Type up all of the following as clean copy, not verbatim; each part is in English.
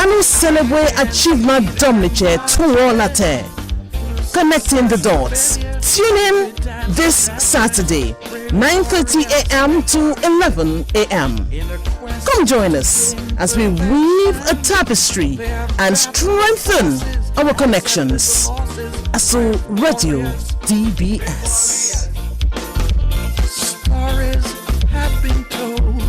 Allons célébrer achievement domniche tout la terre. Connecting the dots. Tune in this Saturday, 9:30 a.m. to 11 a.m. Come join us as we weave a tapestry and strengthen our connections. ASO Radio DBS. Stories have been told.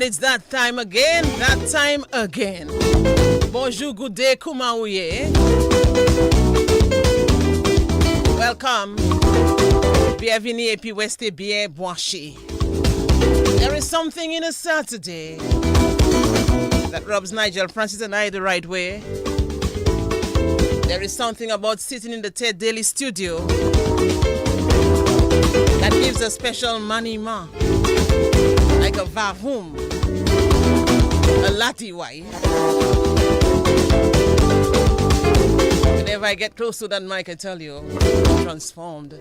It's that time again. Bonjour, good day, comment vous êtes? Welcome. Bienvenue et puis restez bien branchés. There is something in a Saturday that rubs Nigel Francis and I the right way. There is something about sitting in the Ted Daily studio that gives a special manima, like a vavoom, a lati wai. Whenever I get close to that mic, I tell you, I'm transformed.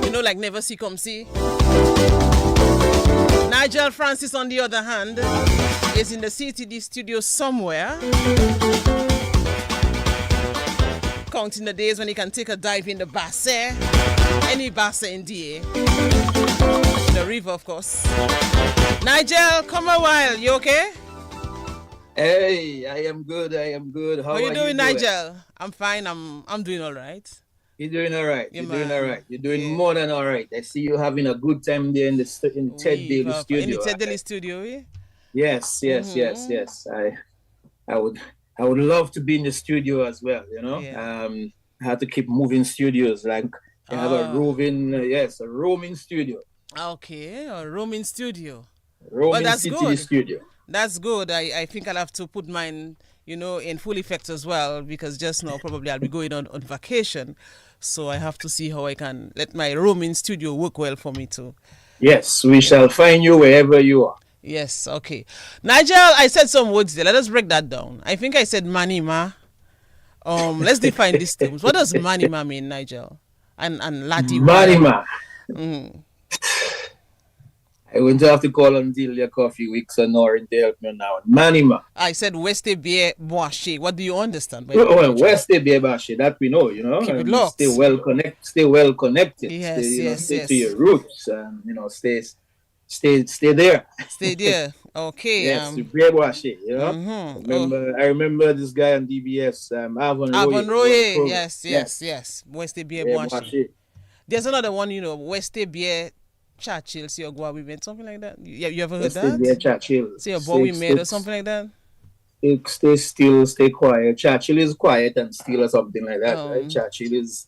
You know, like never see come see. Nigel Francis, on the other hand, is in the CTD studio somewhere, counting the days when he can take a dive in the Basse, any Basse in DA, the river, of course. Nigel, come a while. You okay? Hey, I am good. How are you doing, Nigel? I'm fine. I'm doing all right. You're doing all right. You're doing more than all right. I see you having a good time there in Ted Daily studio. In the Ted Daily studio, yeah? Yes. I would love to be in the studio as well, you know. Yeah. I had to keep moving studios. Like I have a roaming studio. Okay, a roaming studio. Roaming CTD studio. That's good. I think I'll have to put mine, in full effect as well, because just now probably I'll be going on vacation. So I have to see how I can let my roaming studio work well for me too. Yes, we shall find you wherever you are. Yes, okay. Nigel, I said some words there. Let us break that down. I think I said manima. Let's define these terms. What does manima mean, Nigel? And lati? Manima. I'm going to have to call on Delia Coffee Weeks and Norin to help me now. Manima. I said Weste Bie Boache. What do you understand? Well, Weste Bie Boache, that we know, Keep it locked. Stay well connected. Yes, stay to your roots and, stay there. Stay there. Okay. Yes, Bie Boache, I remember this guy on DBS, Avon Roye. Yes. Weste Bie Boache. There's another one, Weste Bie Churchill, see your boy we made, something like that. You ever heard that? Yeah, Churchill. See your boy we made or something like that? Stay still, stay quiet. Churchill is quiet and still or something like that, right? Churchill is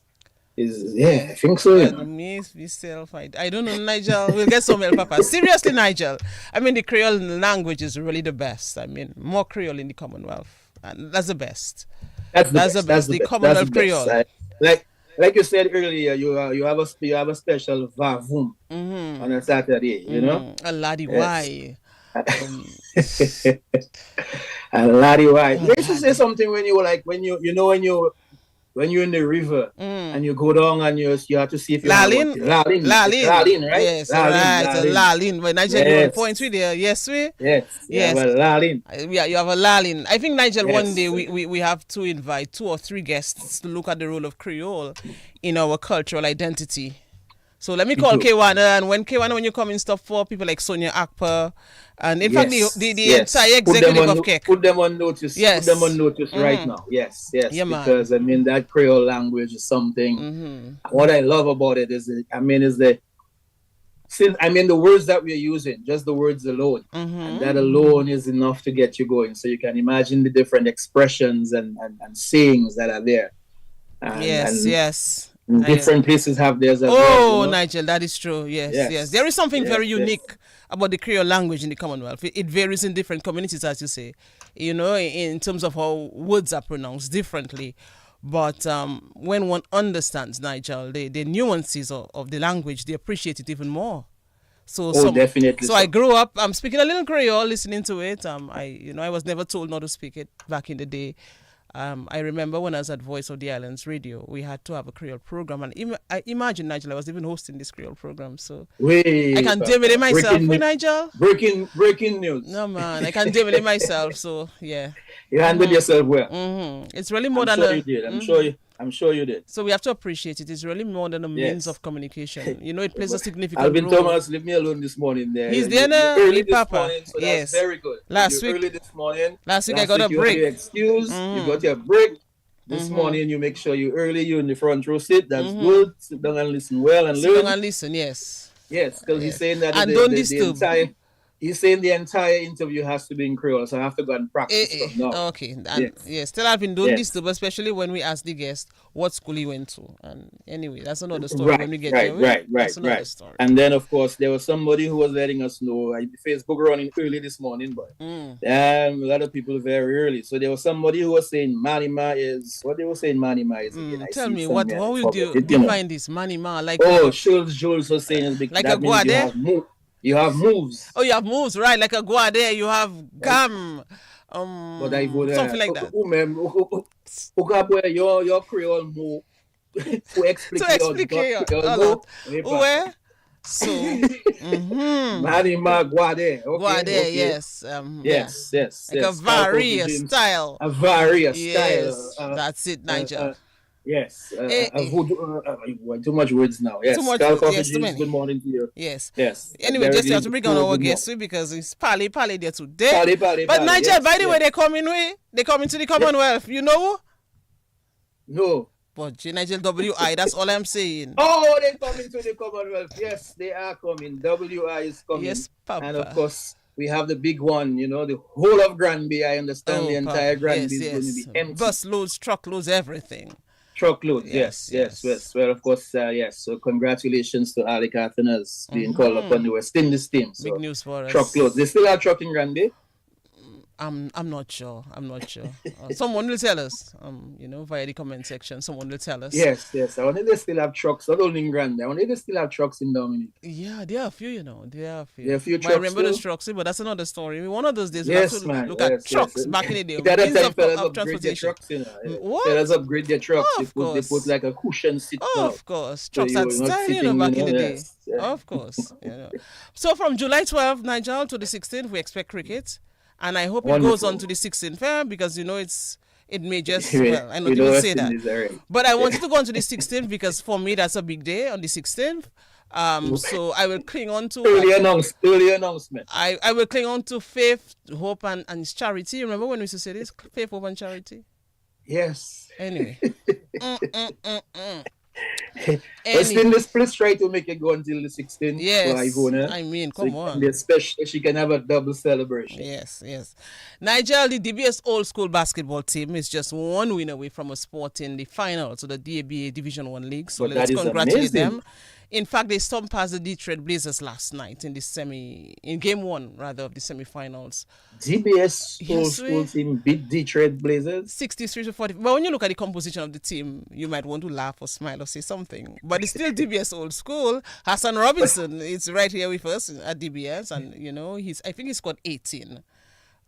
I think so. Me myself, I don't know, Nigel. We'll get some help, Papa. Seriously, Nigel. I mean, the Creole language is really the best. I mean, more Creole in the Commonwealth, and that's the best. That's the best. The Commonwealth Creole. Like you said earlier, you have a special vavoom on a Saturday, A laddie why. A laddie why. Let's just say something when you when you're in the river and you go down and you have to see if you Lalin, right? Yes, right. Lalin. But Nigel, you on point with there. Yes, we. Yes. Yes. You have a lalin. Yeah, you have a lalin. I think Nigel, one day we have to invite 2 or 3 guests to look at the role of Creole in our cultural identity. So let me call K1, and when K1, when you come in stuff for people like Sonia Akpa, and in fact the entire executive of KEC. Put them on notice. Yes. Put them on notice right now. Yes. Yeah, because I mean that Creole language is something. What I love about it is the words that we're using, just the words alone, and that alone is enough to get you going. So you can imagine the different expressions and sayings that are there. Yes. Different places have theirs as well. Oh, Nigel, that is true. Yes. There is something very unique about the Creole language in the Commonwealth. It varies in different communities, as you say, in terms of how words are pronounced differently. But when one understands, Nigel, the nuances of the language, they appreciate it even more. Definitely. So I grew up, I'm speaking a little Creole, listening to it. I was never told not to speak it back in the day. I remember when I was at Voice of the Islands Radio, we had to have a Creole program, and I imagine, Nigel, I was even hosting this Creole program, so I can deal with it myself. Nigel? Breaking news. No, man, I can deal with it myself, so yeah. You handled yourself well. It's really more than you did. I'm sure you did. So we have to appreciate it. It's really more than a means of communication. It plays a significant Alvin role. Thomas, leave me alone this morning. There. He's there now. Early this Papa. morning, so that's very good. Last week. Early this morning. Last week I got a break. You got your excuse. You got your break. This morning you make sure you're in the front row seat. That's good. Sit down and listen well and learn. Sit down and listen, yes. Yes, because he's saying that and don't disturb. He's saying the entire interview has to be in Creole, so I have to go and practice stuff now. Okay. Still having done this too, especially when we ask the guest what school he went to. And anyway, that's another story when we get there. Right. Story. And then, of course, there was somebody who was letting us know, Facebook running early this morning, but a lot of people very early. So there was somebody who was saying Manima is, what they were saying Manima is again. Tell me, what will you define this Manima? Like Jules was saying it's like a guade? You have moves. Oh, you have moves, right? Like a guade, you have gam, something like that. Your Creole move. To explain your So, Manima guade. Guade, yes. Yes. Like a varia style. A varia style. That's it, Nigel. Yes. Too much words now. Yes. Too many. Good morning to you. Yes. Anyway, just have to bring on our guests because it's Pali there today. But Nigel, by the way, they come into the Commonwealth. You know? No. But Nigel WI, that's all I'm saying. Oh, they coming to the Commonwealth. Yes, they are coming. WI is coming. Yes, Papa. And of course, we have the big one, the whole of Granby. I understand the entire Granby is going to be empty. Bus loads, truck loads, everything. Truckload, yes. Well, of course, yes. So congratulations to Ali Cartheners being called up on the West Indies team. So big news for us. Truckload. They still have truck in Granby? I'm not sure. Someone will tell us. Via the comment section, someone will tell us. Yes. I wonder if they still have trucks, not only in Granby. I wonder if they still have trucks in Dominic. Yeah, there are a few. There are a few. There are a few trucks. I remember those trucks, but that's another story. One of those days, we have to look at trucks back in the day. That time, fellas upgrade their trucks. What? Fellas upgrade their trucks. They put like a cushion seat. Of course, trucks had style, back in the day. Of course. So from July 12th, Nigel, to the 16th, we expect cricket. And I hope it goes on to the 16th, because it may just, I don't even say that. But I wanted to go on to the 16th because for me that's a big day on the 16th. So I will cling on to early announcement. I will cling on to faith, hope, and charity. Remember when we used to say this? Faith, hope, and charity. Yes. Anyway. Let's try to make it go until the 16th. Yes, for Ivona. I mean, come on. She can have a double celebration. Yes. Nigel, the DBS Old School basketball team is just one win away from a spot in the final to the DABA Division 1 League. So let's congratulate them. In fact, they stormed past the Detroit Blazers last night in game 1 of the semifinals. DBS Old School team beat Detroit Blazers 63-40. But when you look at the composition of the team, you might want to laugh or smile or say something. But it's still DBS Old School. Hassan Robinson is right here with us at DBS, and I think he scored 18.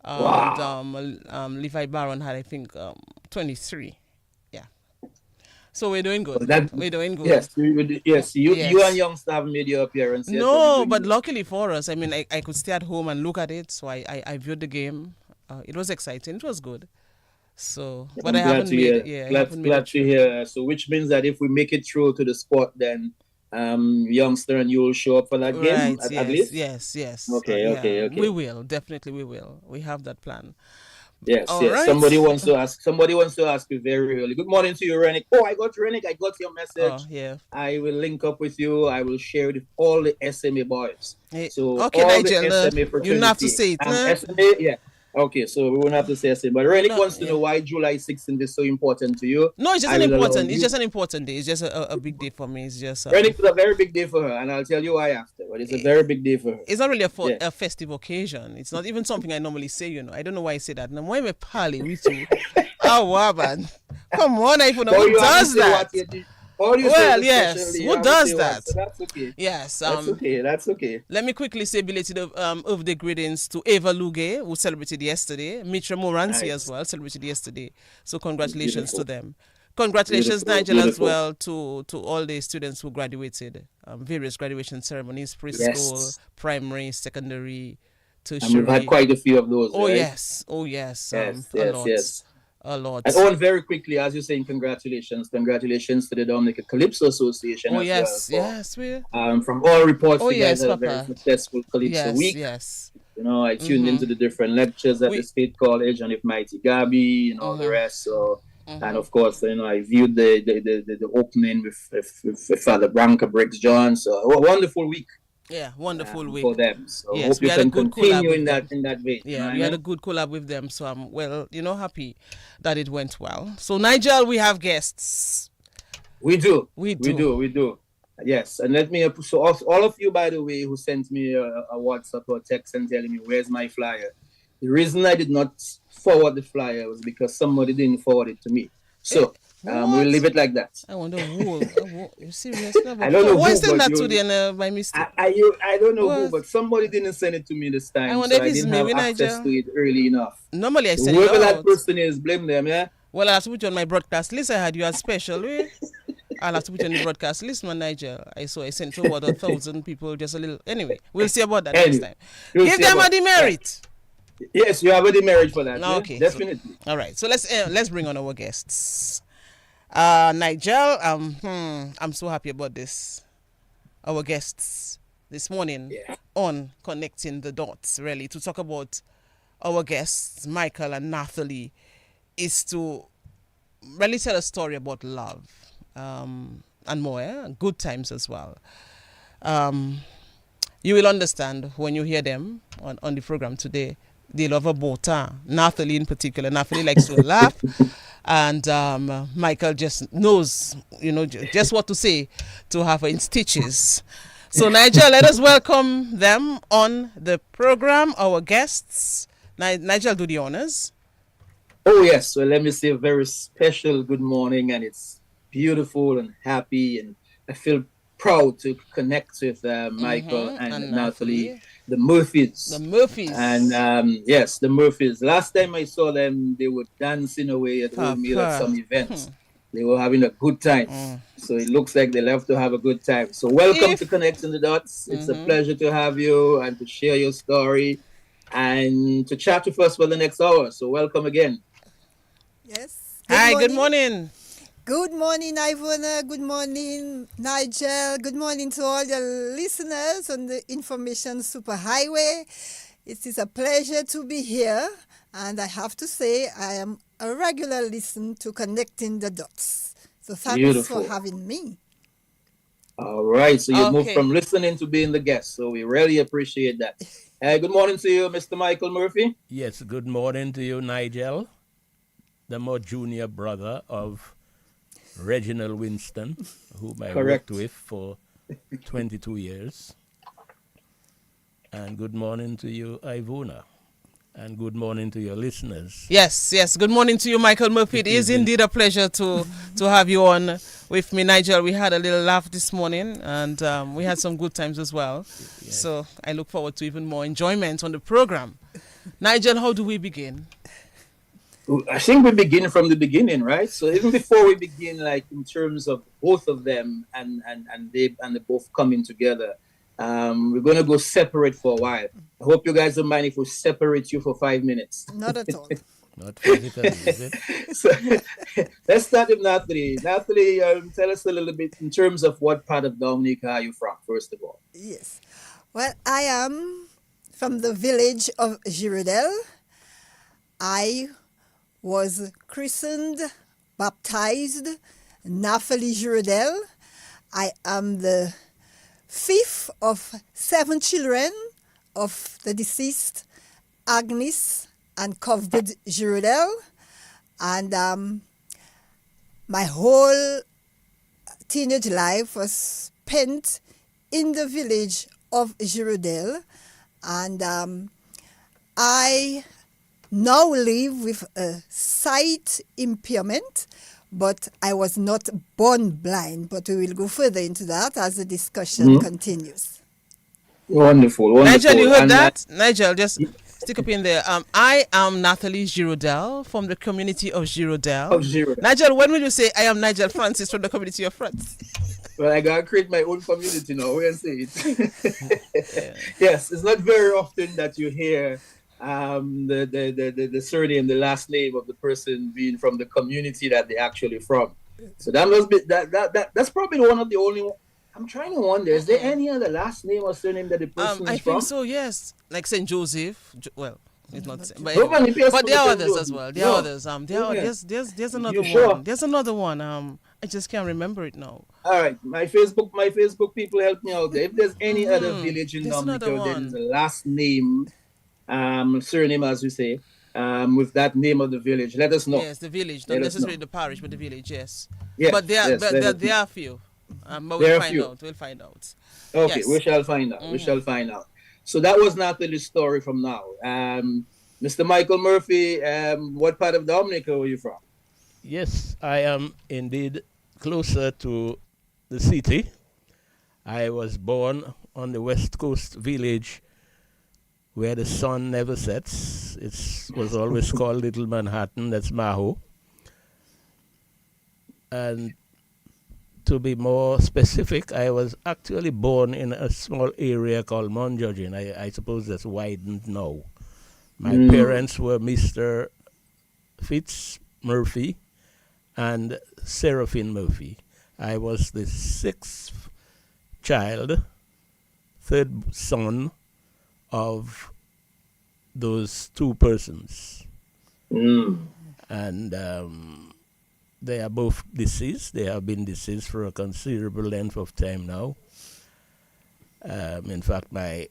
Wow. Levi Barron had 23. Yeah. So we're doing good. We're doing good. Yes, you and Youngster have made your appearance. Yes, no, but luckily for us, I mean, I could stay at home and look at it. So I viewed the game. It was exciting. It was good. So, but I haven't made it. Yeah, glad to hear. So, which means that if we make it through to the spot, then Youngster and you will show up for that game at least. Yes. Okay. We will definitely. We will. We have that plan. Yes. Right. Somebody wants to ask you very early. Good morning to you, Renick. Oh, I got your message. Oh, yeah. I will link up with you. I will share it with all the SMA boys. So okay, all Nigel, the SMA fraternity. you don't have to say it. SMA, yeah. Okay, so we won't have to say SMA. But Renick wants to know why July 16th is so important to you. No, it's just It's just an important day. It's just a big day for me. It's just Renick is a very big day for her, and I'll tell you why after. But it's a very big day for her. It's not really a festive occasion. It's not even something I normally say. I don't know why I say that. Now, why am I pally with you? Oh, man. Come on, who does that? Well, yes. Who does that? So that's okay. Yes. That's okay. Let me quickly say belated birthday greetings to Eva Luge, who celebrated yesterday. Mitra Moransi as well celebrated yesterday. So congratulations to them. Congratulations, Nigel, as well to all the students who graduated. Various graduation ceremonies, preschool, primary, secondary, tertiary. And we've had quite a few of those. Oh, right? yes. Yes. A lot. And Owen, very quickly, as you're saying, congratulations to the Dominican Calypso Association. From all reports, you guys had a very successful Calypso week. Yes. I tuned into the different lectures at the State College, and if Mighty Gabby and all the rest. So, and of course, I viewed the opening with Father Branca Briggs John. So, a wonderful week. Yeah, wonderful week for them. So hope you can continue in that vein. Yeah, we had a good collab with them. So I'm happy that it went well. So Nigel, we have guests. We do. Yes, and let me so all of you, by the way, who sent me a WhatsApp or text and telling me where's my flyer. The reason I did not forward the flyer was because somebody didn't forward it to me. So. We'll leave it like that. I wonder who. You're serious? I don't know who. Why send that to them by mistake? I don't know who, but somebody didn't send it to me this time. I wonder if I didn't have access to it early enough. Normally I send whoever it out. That person is, blame them, yeah? Well, I have to put you on my broadcast list. I had you as special. I'll have to put you on the broadcast list, man, Nigel. I sent to about 1,000 people, just a little. Anyway, we'll see about that next time. Give them a demerit. Yes, you have a demerit for that. No, okay. Definitely. All right. So let's bring on our guests. Nigel, I'm so happy about this. Our guests this morning on Connecting the Dots, really, to talk about our guests, Michael and Nathalie, is to really tell a story about love and more, good times as well. You will understand when you hear them on the program today. They love a bota. Nathalie in particular. Nathalie likes to laugh. And Michael just knows, just what to say to have her in stitches. So, Nigel, let us welcome them on the program, our guests. Nigel, do the honors. Oh, yes. Well, let me say a very special good morning. And it's beautiful and happy. And I feel proud to connect with Michael and Nathalie. The Murphys. And yes, the Murphys. Last time I saw them, they were dancing away at home at some events. They were having a good time. So it looks like they love to have a good time. So welcome to Connecting the Dots. It's a pleasure to have you and to share your story and to chat with us for the next hour. So welcome again. Yes. Good morning. Good morning, Ivona. Good morning, Nigel. Good morning to all the listeners on the Information Superhighway. It is a pleasure to be here. And I have to say, I am a regular listener to Connecting the Dots. So thanks for having me. All right. So you moved from listening to being the guest. So we really appreciate that. Good morning to you, Mr. Michael Murphy. Yes, good morning to you, Nigel, the more junior brother of Reginald Winston, whom I worked with for 22 years. And good morning to you, Ivona. And good morning to your listeners. Yes. Good morning to you, Michael Murphy. It is indeed a pleasure to have you on with me, Nigel. We had a little laugh this morning, and we had some good times as well. Yes. So I look forward to even more enjoyment on the program. Nigel, how do we begin? I think we begin from the beginning, right? So even before we begin, like in terms of both of them and they both coming together, we're gonna go separate for a while. I hope you guys don't mind if we separate you for 5 minutes. Not at all. Not physically, is it? So let's start with Natalie. Natalie, tell us a little bit in terms of what part of Dominica are you from, first of all. Yes. Well, I am from the village of Girardel. I was christened, baptized, Nathalie Girardel. I am the fifth of 7 children of the deceased Agnes and Cuthbert Girardel. And my whole teenage life was spent in the village of Girardel. And I now live with a sight impairment, but I was not born blind. But we will go further into that as the discussion continues. Wonderful, wonderful. Nigel, you heard And that? Nigel, just stick up in there. I am Nathalie Girardel from the community of Girardel. Of Girardel. Nigel, when will you say I am Nigel Francis from the community of France? Well, I gotta create my own community now. We'll say it. Yes, it's not very often that you hear the surname, the last name of the person being from the community that they're actually from. So that must be that's probably one of the only. I'm trying to wonder, is there any other last name or surname that the person I is from? think so, yes. Like Saint Joseph. Well, it's not. But, Nobody pays but for there are Saint others Joseph. as well. There No. are others. There's another You one. sure? There's another one. I just can't remember it now. All right, my Facebook people help me out there. If there's any other village in There's Dominica, another then one. the last name, surname as we say, with that name of the village, let us know. Yes, the village, Let not us necessarily know. the parish, but the village. Yes. Yes, But there, yes, but let there, us there know. are a few. But There we'll are a find few. out. We'll find out. Okay, Yes. we shall find out. We shall find out. So that was Natalie's story from now. Mr. Michael Murphy, what part of Dominica were you from? Yes, I am indeed closer to the city. I was born on the West Coast village where the sun never sets. It was always called Little Manhattan, that's Maho. And to be more specific, I was actually born in a small area called Monjojin. I suppose that's widened now. My parents were Mr. Fitz Murphy and Seraphine Murphy. I was the 6th child, 3rd son of those 2 persons. And they are both deceased. They have been deceased for a considerable length of time now. In fact, my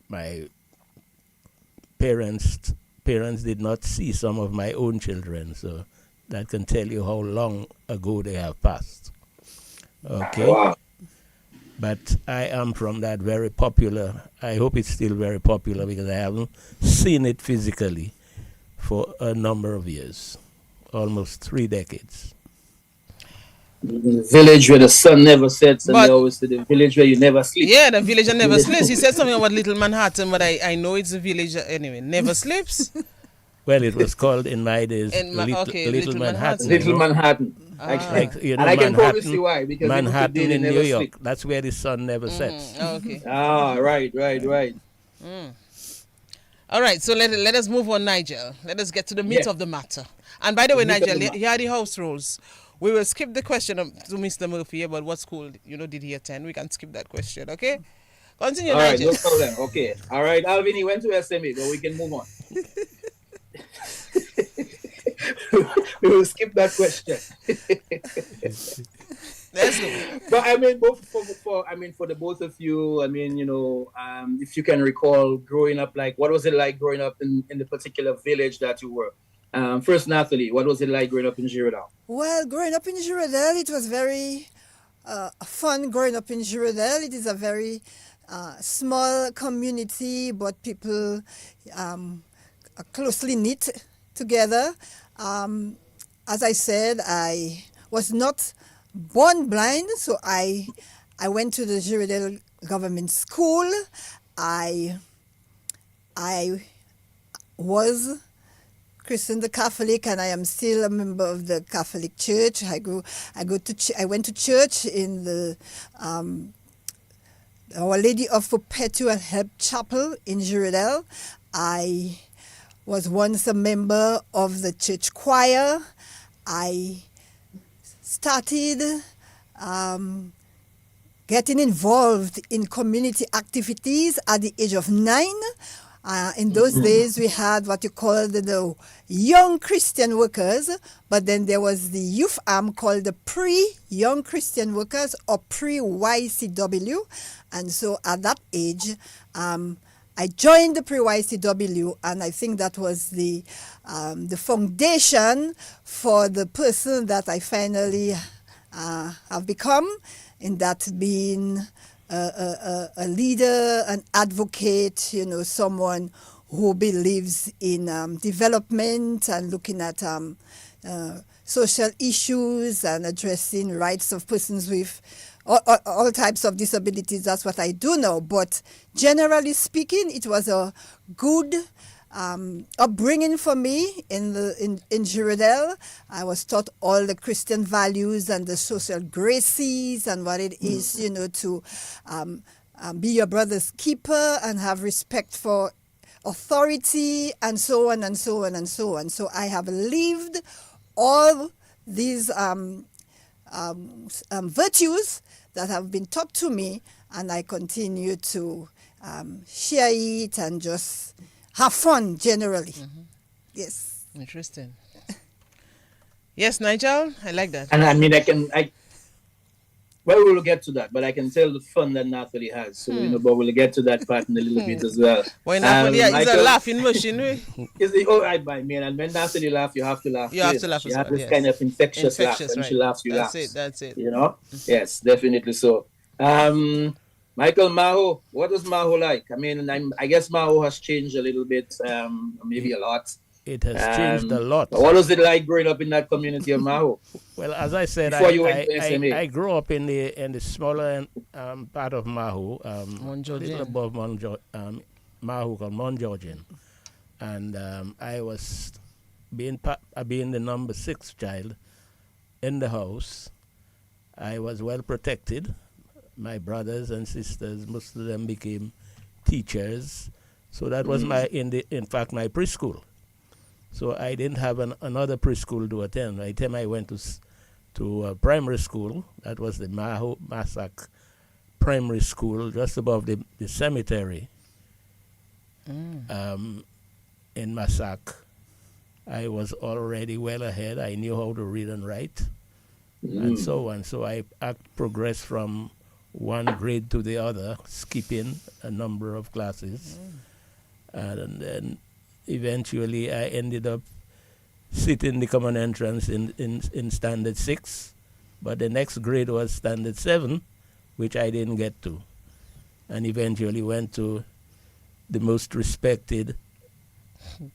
parents did not see some of my own children, so that can tell you how long ago they have passed. Okay. Wow. But I am from that very popular, I hope it's still very popular because I haven't seen it physically for a number of years, almost 3 decades. The village where the sun never sets, and But- they always say the village where you never sleep. Yeah, the village that never sleeps. He said something about Little Manhattan, but I know it's a village that, anyway, never sleeps. Well, it was called in my days Little Manhattan. Little you know. Manhattan. Like, you know, And I can probably Manhattan- see why, because even Manhattan today they in never New York. sleep. That's where the sun never sets. Okay. Ah, right. All right, so let us move on, Nigel. Let us get to the meat Yes. of the matter. And by the way, meat of Nigel, the matter. here are the house rules. We will skip the question to Mr. Murphy about what school did he attend. We can skip that question, okay? Continue, All right, Nigel. no problem. Okay. All right, Alvin, he went to SMA, but we can move on. We will skip that question. Let's go. But I mean, both for the both of you, I mean, if you can recall growing up, like what was it like growing up in the particular village that you were? First, Nathalie, what was it like growing up in Girardel? Well, growing up in Girardel, it was very fun growing up in Girardel. It is a very small community, but people are closely knit together. As I said, I was not born blind, so I went to the Girardel Government School. I was christened the Catholic, and I am still a member of the Catholic Church. I went to church in the Our Lady of Perpetual Help Chapel in Girardel. I was once a member of the church choir. I started getting involved in community activities at the age of 9. In those days, we had what you call the Young Christian Workers, but then there was the youth arm called the Pre-Young Christian Workers, or Pre-YCW. And so at that age, I joined the Pre-YCW, and I think that was the foundation for the person that I finally have become, in that being a leader, an advocate, someone who believes in development and looking at social issues and addressing rights of persons with all types of disabilities. That's what I do now. But generally speaking, it was a good upbringing for me in Girardel. I was taught all the Christian values and the social graces and what it is, to be your brother's keeper and have respect for authority, and so on and so on and so on. So I have lived all these virtues that have been taught to me, and I continue to share it and just have fun generally. Yes. Interesting. Yes, Nigel, I like that. And I mean, well, we'll get to that, but I can tell the fun that Natalie has. So, but we'll get to that part in a little bit as well. Well, Natalie is a laughing machine. Right, by man. And when Natalie laughs, you have to laugh. You have to laugh. She has this kind of infectious laugh. When she laughs, you laugh. That's it. Yes, definitely so. Michael, Maho, what is Maho like? I mean, I guess Maho has changed a little bit, maybe a lot. It has changed a lot. What was it like growing up in that community of Maho? Well, as I said, I grew up in the smaller part of Maho, a little above Maho called Mount Georgian. And I was being the number 6 child in the house. I was well protected. My brothers and sisters, most of them became teachers. So that was in fact my preschool. So I didn't have another preschool to attend. By the time I went to primary school, that was the Maho Massac Primary School, just above the cemetery in Massac. I was already well ahead. I knew how to read and write, and so on. So I progressed from one grade to the other, skipping a number of classes, and then eventually I ended up sitting the common entrance in standard 6, but the next grade was standard 7, which I didn't get to, and eventually went to the most respected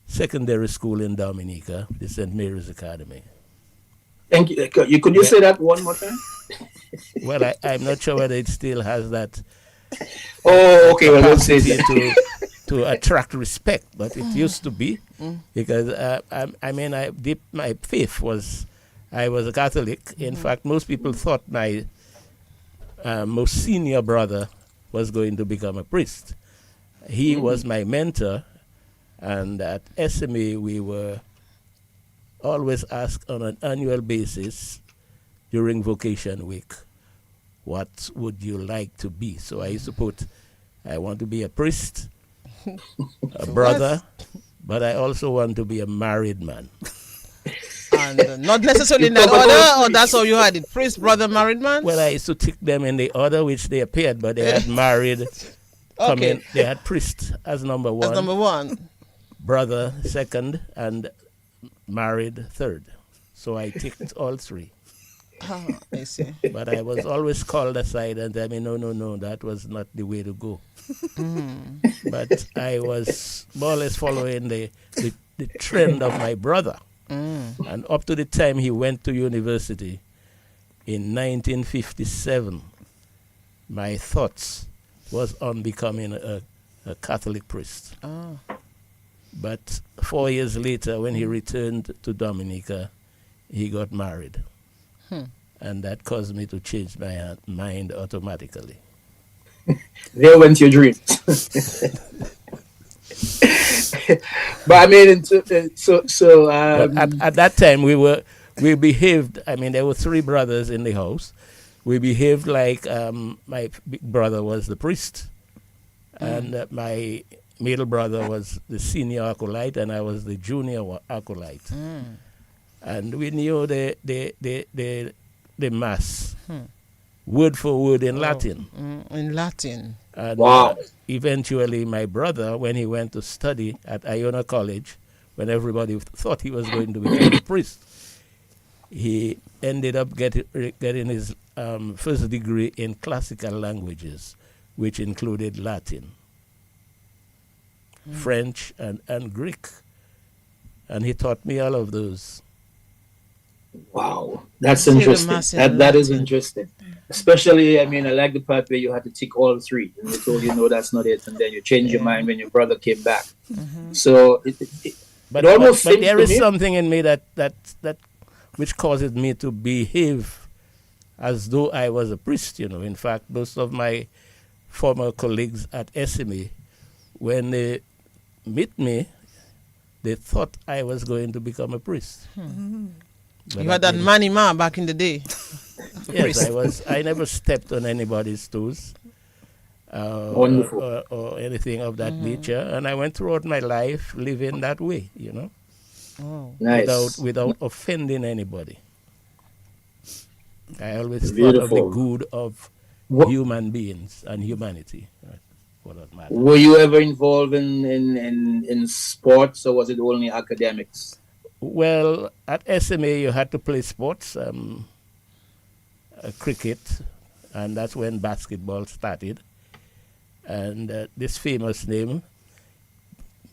secondary school in Dominica, the St. Mary's Academy. Thank you. Could you say that one more time? Well, I'm not sure whether it still has that. Oh, okay. Well, let's say that. To attract respect, but it used to be, because I dipped my faith I was a Catholic. In fact, most people thought my most senior brother was going to become a priest. He was my mentor, and at SMA we were always asked on an annual basis during Vocation Week, what would you like to be? So I used to put, I want to be a priest, a brother, but I also want to be a married man. And not necessarily in that order, or that's how you had it? Priest, brother, married man? Well, I used to tick them in the order which they appeared, but they had married, they had priest as number 1. As number 1. Brother second, and married third. So I ticked all 3. I see. But I was always called aside and tell me, no, that was not the way to go. But I was more or less following the trend of my brother. And up to the time he went to university in 1957, my thoughts was on becoming a Catholic priest. But 4 years later, when he returned to Dominica, he got married. And that caused me to change my mind automatically. There went your dreams. But I mean, but at that time, we behaved. I mean, there were 3 brothers in the house. We behaved like my big brother was the priest, and my middle brother was the senior acolyte, and I was the junior acolyte. And we knew the mass, word for word in Latin. In Latin. And wow. Eventually, my brother, when he went to study at Iona College, when everybody thought he was going to become a priest, he ended up getting his first degree in classical languages, which included Latin, French, and Greek. And he taught me all of those. Wow, that's interesting. That is interesting. Especially, I mean, I like the part where you had to tick all 3, and they told you, no, that's not it, and then you changed your mind when your brother came back. So, but almost there is something in me that which causes me to behave as though I was a priest. In fact, most of my former colleagues at SMA, when they meet me, they thought I was going to become a priest. But you had that money man back in the day. Yes, I never stepped on anybody's toes or anything of that nature, and I went throughout my life living that way, Nice. without offending anybody. I always thought of the good of human beings and humanity. For that matter. Were you ever involved in sports, or was it only academics? Well, at SMA, you had to play sports, cricket, and that's when basketball started. And this famous name,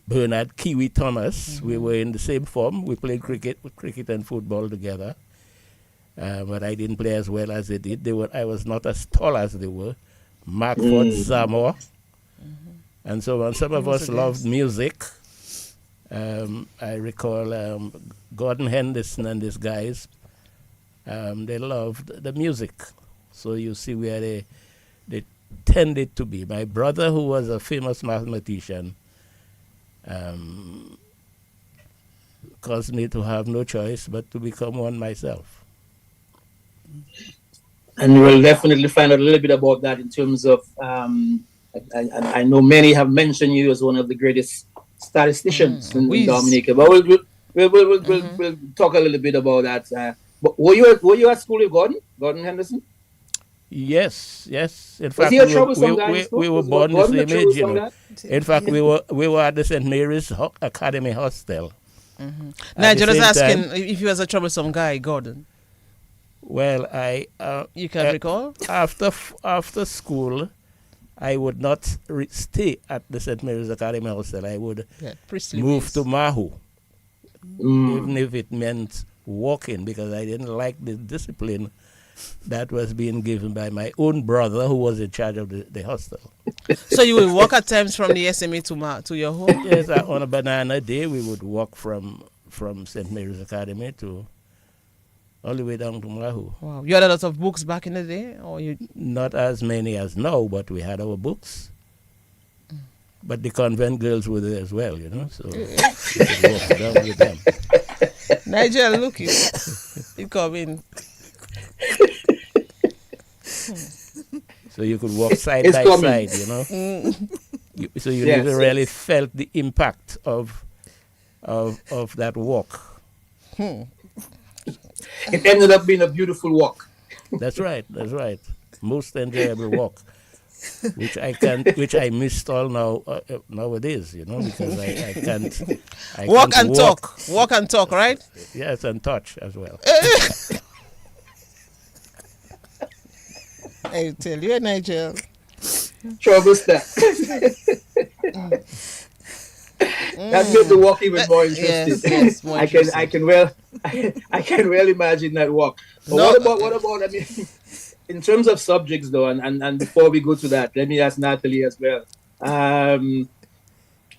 Bernard Kiwi Thomas, we were in the same form. We played cricket and football together. But I didn't play as well as they did. I was not as tall as they were. Markford, Zamor. And so on. Some of us loved music. I recall Gordon Henderson and these guys, they loved the music. So you see where they tended to be. My brother, who was a famous mathematician, caused me to have no choice but to become one myself. And we'll definitely find out a little bit about that in terms of, I know many have mentioned you as one of the greatest statisticians in Dominica, but we'll talk a little bit about that. But were you at school with Gordon Henderson? Yes. In Was fact, he a troublesome guy? We were born the same age, In fact, we were at the St. Mary's Academy Hostel. Nigel was asking if he was a troublesome guy, Gordon. Well, you can recall? After school, I would not stay at the St. Mary's Academy Hostel. I would move to Mahu, even if it meant walking, because I didn't like the discipline that was being given by my own brother, who was in charge of the hostel. So you would walk at times from the SMA to your home? Yes, on a banana day, we would walk from St. Mary's Academy to all the way down to Mahu. Wow. You had a lot of books back in the day? Or you? Not as many as now, but we had our books. But the convent girls were there as well, so we could walk down with them. Nigel, look, you come in. So you could walk side by side, so you never really felt the impact of that walk. It ended up being a beautiful walk. That's right. Most enjoyable walk, which I missed all nowadays, because I can't. Walk and talk, right? Yes, and touch as well. I tell you, Nigel. Trouble that. That made the walk even more interesting. Yes, more interesting. I can well imagine that walk. But what about? I mean, in terms of subjects, though, and before we go to that, let me ask Natalie as well.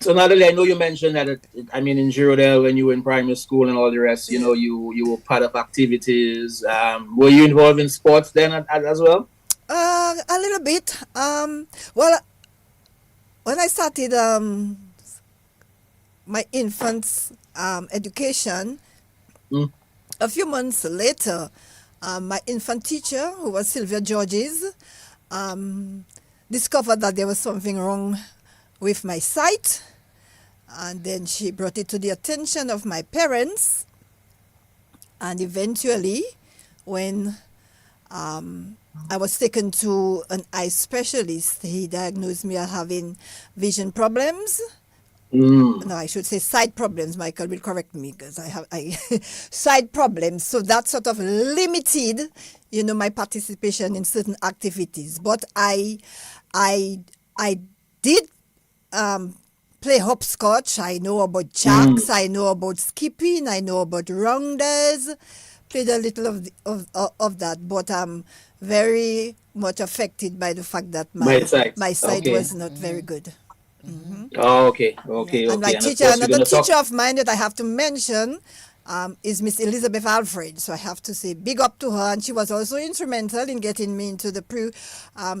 So Natalie, I know you mentioned that in Girodale when you were in primary school and all the rest, Yeah. you were part of activities. Were you involved in sports then as well? A little bit. Well, when I started my infant's education, Mm. a few months later, my infant teacher, who was Sylvia Georges, discovered that there was something wrong with my sight, and then she brought it to the attention of my parents, and eventually, when I was taken to an eye specialist, he diagnosed me as having vision problems. Mm. No, I should say sight problems. Michael will correct me because I have sight problems. So that sort of limited, my participation in certain activities. But I did play hopscotch. I know about jacks. I know about skipping. I know about rounders. Played a little of that, but I'm very much affected by the fact that my sight Okay. was not very good. Oh, okay. Yeah. And my And of teacher, course, you're another gonna talk. teacher of mine that I have to mention, is Miss Elizabeth Alfred. So I have to say big up to her, and she was also instrumental in getting me into the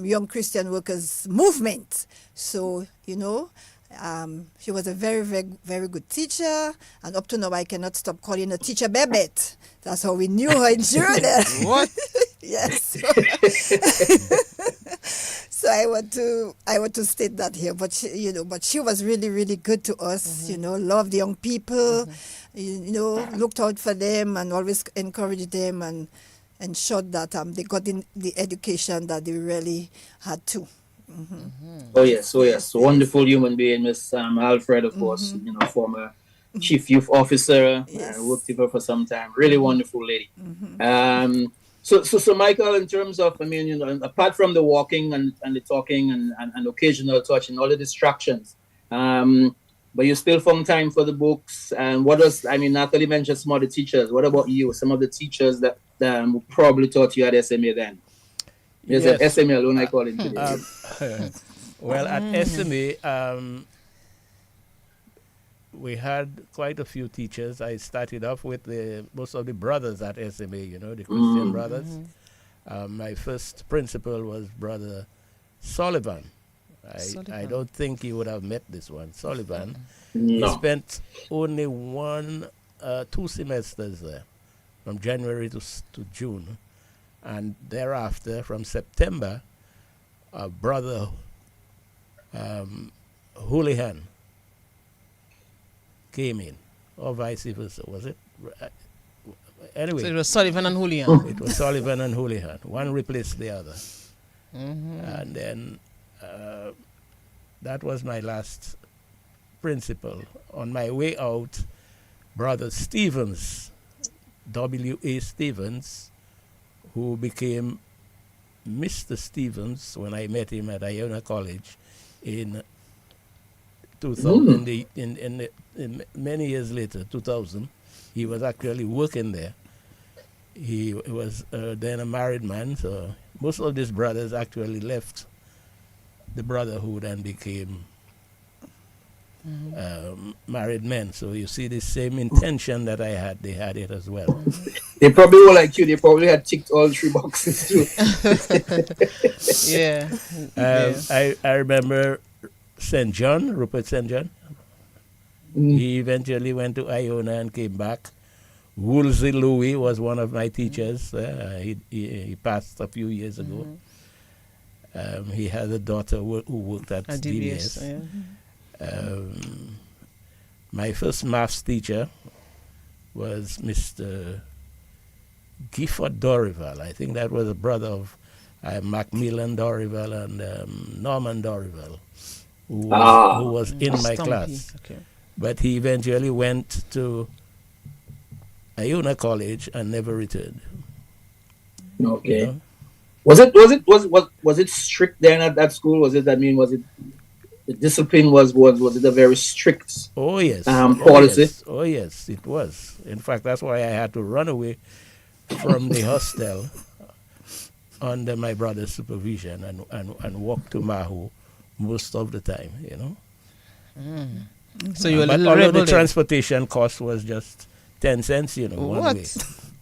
Young Christian Workers movement. So she was a very, very, very good teacher, and up to now I cannot stop calling her Teacher Babette. That's how we knew her in Jordan. What? Yes. So I want to state that here, but she was really, really good to us. Loved young people, looked out for them and always encouraged them and ensured that they got in the education that they really had to. Oh yes. Wonderful human being, Miss Alfred, of course. Former chief youth officer. Yes. Worked with her for some time. Really wonderful lady. So Michael, in terms of, apart from the walking and the talking and occasional touching, all the distractions, but you still found time for the books. And what was, Natalie mentioned some of the teachers. What about you? Some of the teachers that probably taught you at SMA then? Yes, at SMA alone, I call it today. Well, at SMA, we had quite a few teachers. I started off with most of the brothers at SMA, the Christian brothers. My first principal was Brother Sullivan. I don't think he would have met this one, Sullivan. No. He spent only 2 semesters there, from January to June. And thereafter, from September, Brother Houlihan came in, or vice versa, was it? Anyway. So it was Sullivan and Houlihan. It was Sullivan and Houlihan. One replaced the other. And then that was my last principal. On my way out, Brother Stevens, W.A. Stevens, who became Mr. Stevens when I met him at Iona College in 2000. In many years later, 2000, he was actually working there. He was then a married man, so most of these brothers actually left the brotherhood and became married men. So you see the same intention that I had, they had it as well. They probably were like you. They probably had ticked all 3 boxes too. Yeah. I remember St. John, Rupert St. John. He eventually went to Iona and came back. Woolsey Louis was one of my teachers. He passed a few years ago. He had a daughter who worked at DBS. My first maths teacher was Mr. Gifford Dorival. I think that was a brother of Macmillan Dorival and Norman Dorival, who was in my class. Okay. But he eventually went to Iona College and never returned. Okay. Was it strict then at that school? Was it the discipline was it a very strict policy? Oh yes, it was. In fact, that's why I had to run away from the hostel under my brother's supervision and walk to Mahu most of the time, So you were a but little although rebel the then. transportation cost was just 10 cents, one What? way.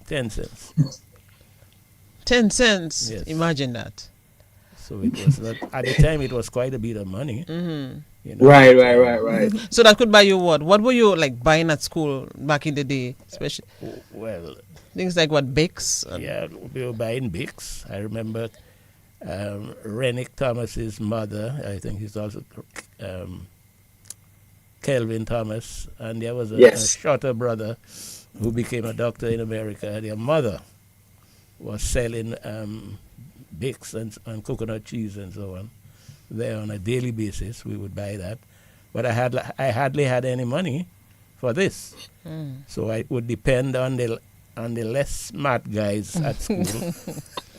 10 cents. 10 cents. Yes. Imagine that. So it was not, at the time, it was quite a bit of money. Right. So that could buy you what? What were you like buying at school back in the day? Especially Well, things like what, Bix? yeah, we were buying Bix. I remember Rennick Thomas's mother, I think he's also Kelvin Thomas, and there was a shorter brother who became a doctor in America. Their mother was selling Bix and coconut cheese and so on there on a daily basis. We would buy that, but I hardly had any money for this, so I would depend on the less smart guys at school,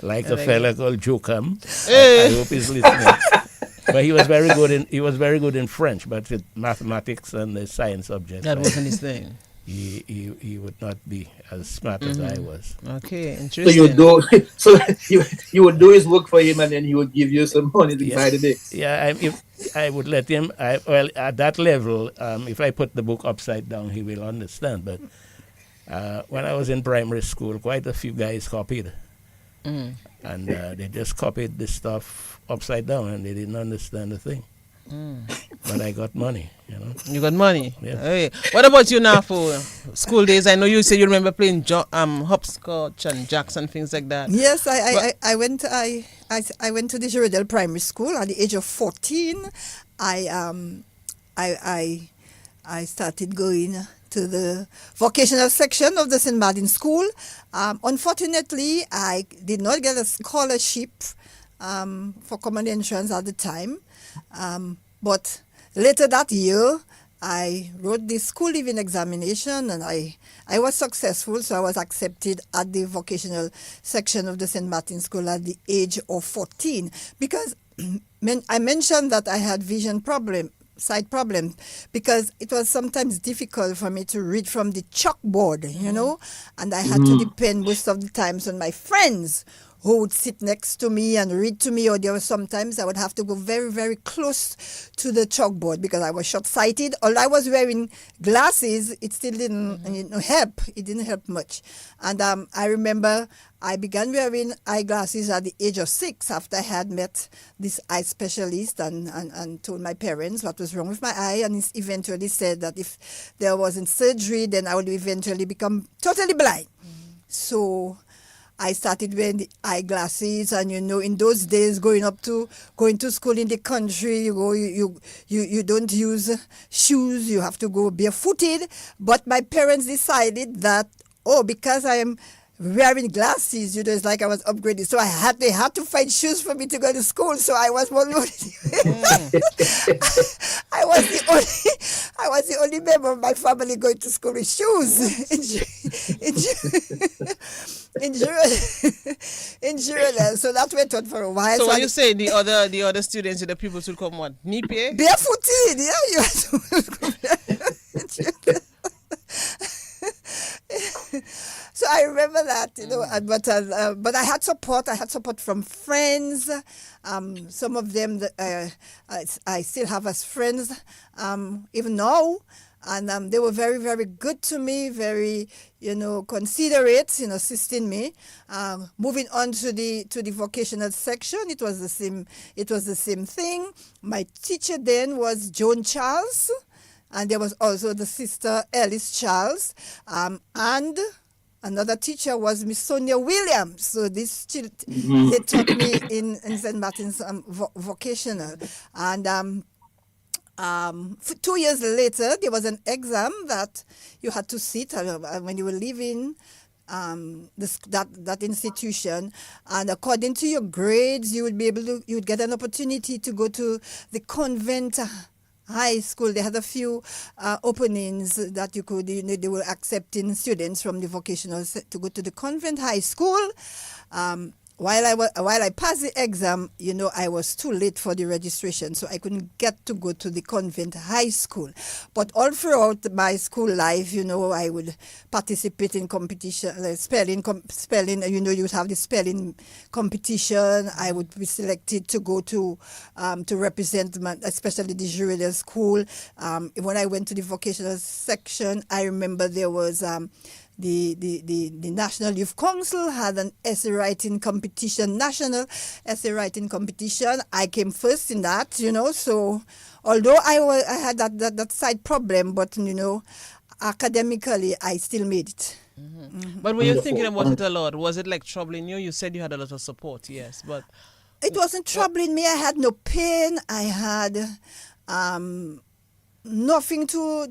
like a fella called Jocam. I hope he's listening. But he was very good in French, but with mathematics and the science subjects, That wasn't his thing. He would not be as smart as I was. Okay, So interesting. you would do his work for him, and then he would give you some money to buy the Bix. Yeah, if I would let him. Well, at that level, if I put the book upside down, he will understand. But when I was in primary school, quite a few guys copied, and they just copied the stuff upside down, and they didn't understand the thing. But I got money, You got money. Yeah. Hey, what about you now for school days? I know you said you remember playing hopscotch and jacks and things like that. Yes, I went to the Girardel Primary School at the age of 14. I started going to the vocational section of the St. Martin School. Unfortunately, I did not get a scholarship for common entrance at the time. But later that year, I wrote the school leaving examination, and I was successful, so I was accepted at the vocational section of the St. Martin School at the age of 14. Because I mentioned that I had sight problem, because it was sometimes difficult for me to read from the chalkboard, and I had to depend most of the times on my friends who would sit next to me and read to me, or there were sometimes I would have to go very, very close to the chalkboard because I was short-sighted. Although I was wearing glasses, it still didn't help. It didn't help much. And I remember I began wearing eyeglasses at the age of 6 after I had met this eye specialist and told my parents what was wrong with my eye, and he eventually said that if there wasn't surgery, then I would eventually become totally blind. So I started wearing the eyeglasses, and in those days, going to school in the country, you don't use shoes, you have to go barefooted. But my parents decided that because I am wearing glasses, it's like I was upgraded. So they had to find shoes for me to go to school. So I was one I was the only member of my family going to school with shoes in Girardel. So that went on for a while. So when you say the other students, the pupils will come what? Barefooted, yeah, you have to. So I remember that, but I had support. I had support from friends. Some of them that I still have as friends, even now, and they were very, very good to me. Very, considerate, assisting me. Moving on to the vocational section, it was the same. It was the same thing. My teacher then was Joan Charles, and there was also the sister Alice Charles, and another teacher was Miss Sonia Williams. So they taught me in St. Martin's vocational. And 2 years later, there was an exam that you had to sit when you were leaving that institution, and according to your grades, you would get an opportunity to go to the convent high school. They had a few openings that they were accepting students from the vocational to go to the convent high school. while I passed the exam, I was too late for the registration, so I couldn't get to go to the convent high school. But all throughout my school life, I would participate in competition, like spelling. You would have the spelling competition. I would be selected to go to represent, especially the Jury school. When I went to the vocational section, I remember there was the National Youth Council had an essay writing competition, national essay writing competition. I came first in that, so although I had that side problem, but, academically, I still made it. Mm-hmm. But when you're thinking about it a lot, was it like troubling you? You said you had a lot of support, yes, but... It wasn't troubling me. I had no pain. I had... nothing to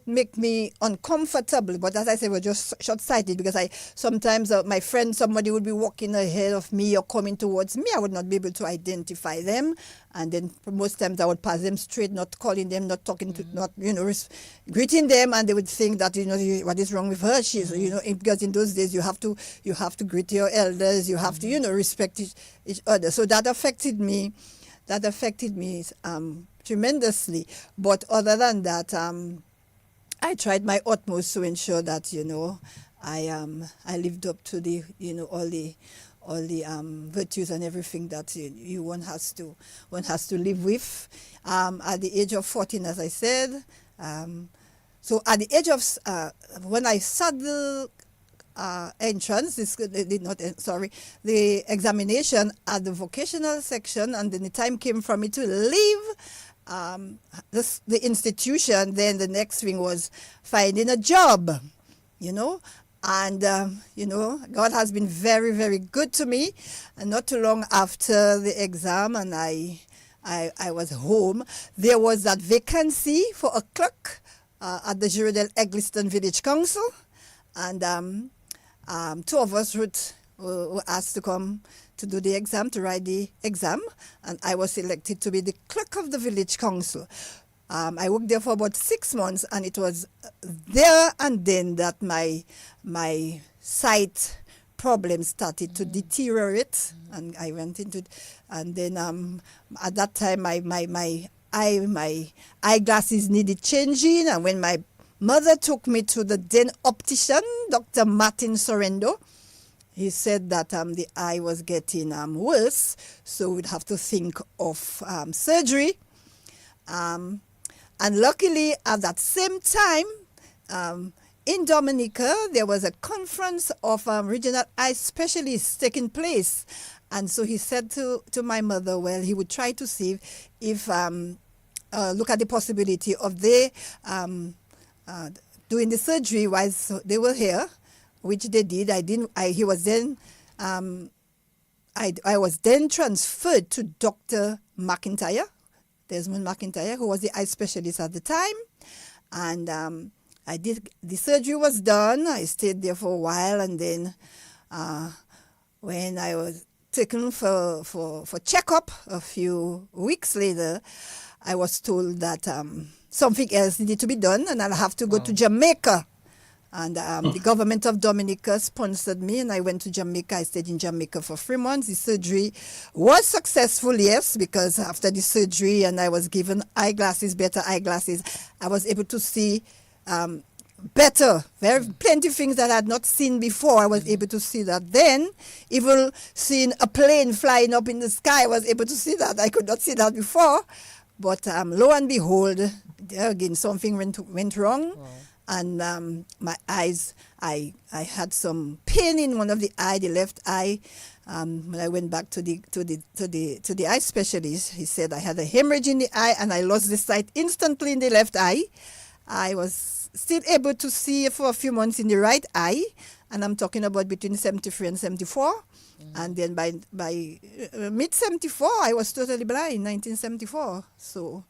make me uncomfortable, but as I said, we're just short-sighted, because sometimes my friend, somebody would be walking ahead of me or coming towards me. I would not be able to identify them, and then most times I would pass them straight, not calling them, not talking to, not greeting them, and they would think that what is wrong with her. She's because in those days you have to greet your elders, you have to respect each other. So that affected me. Tremendously. But other than that, I tried my utmost to ensure that I lived up to the all the virtues and everything that one has to live with. At the age of 14, as I said, so at the age of when I sat the entrance, the examination at the vocational section, and then the time came for me to leave the institution. Then the next thing was finding a job, and God has been very, very good to me. And not too long after the exam, and I was home, there was that vacancy for a clerk at the Juridel Eggleston Village Council, and two of us were asked to come to do the exam, to write the exam, and I was selected to be the clerk of the village council. I worked there for about 6 months, and it was there and then that my sight problems started to deteriorate, and I went into it. And then at that time my eyeglasses needed changing, and when my mother took me to the then optician, Dr. Martin Sorrento, he said that the eye was getting worse, so we'd have to think of surgery. And luckily, at that same time, in Dominica, there was a conference of regional eye specialists taking place. And so he said to my mother, well, he would try to see if look at the possibility of they doing the surgery while they were here, which they did. He was then, I was then transferred to Dr. McIntyre, Desmond McIntyre, who was the eye specialist at the time. And the surgery was done. I stayed there for a while, and then when I was taken for checkup a few weeks later, I was told that something else needed to be done, and I'll have to go to Jamaica. And the government of Dominica sponsored me, and I went to Jamaica. I stayed in Jamaica for 3 months. The surgery was successful, yes, because after the surgery, and I was given eyeglasses, better eyeglasses, I was able to see better. Plenty of things that I had not seen before. I was able to see that then. Even seeing a plane flying up in the sky, I was able to see that. I could not see that before. But lo and behold, there again, something went wrong. Wow. And my eyes, I had some pain in one of the eye, the left eye. When I went back to the eye specialist, he said I had a hemorrhage in the eye, and I lost the sight instantly in the left eye. I was still able to see for a few months in the right eye, and I'm talking about between 73 and 74. And then by mid 74, I was totally blind. 1974. So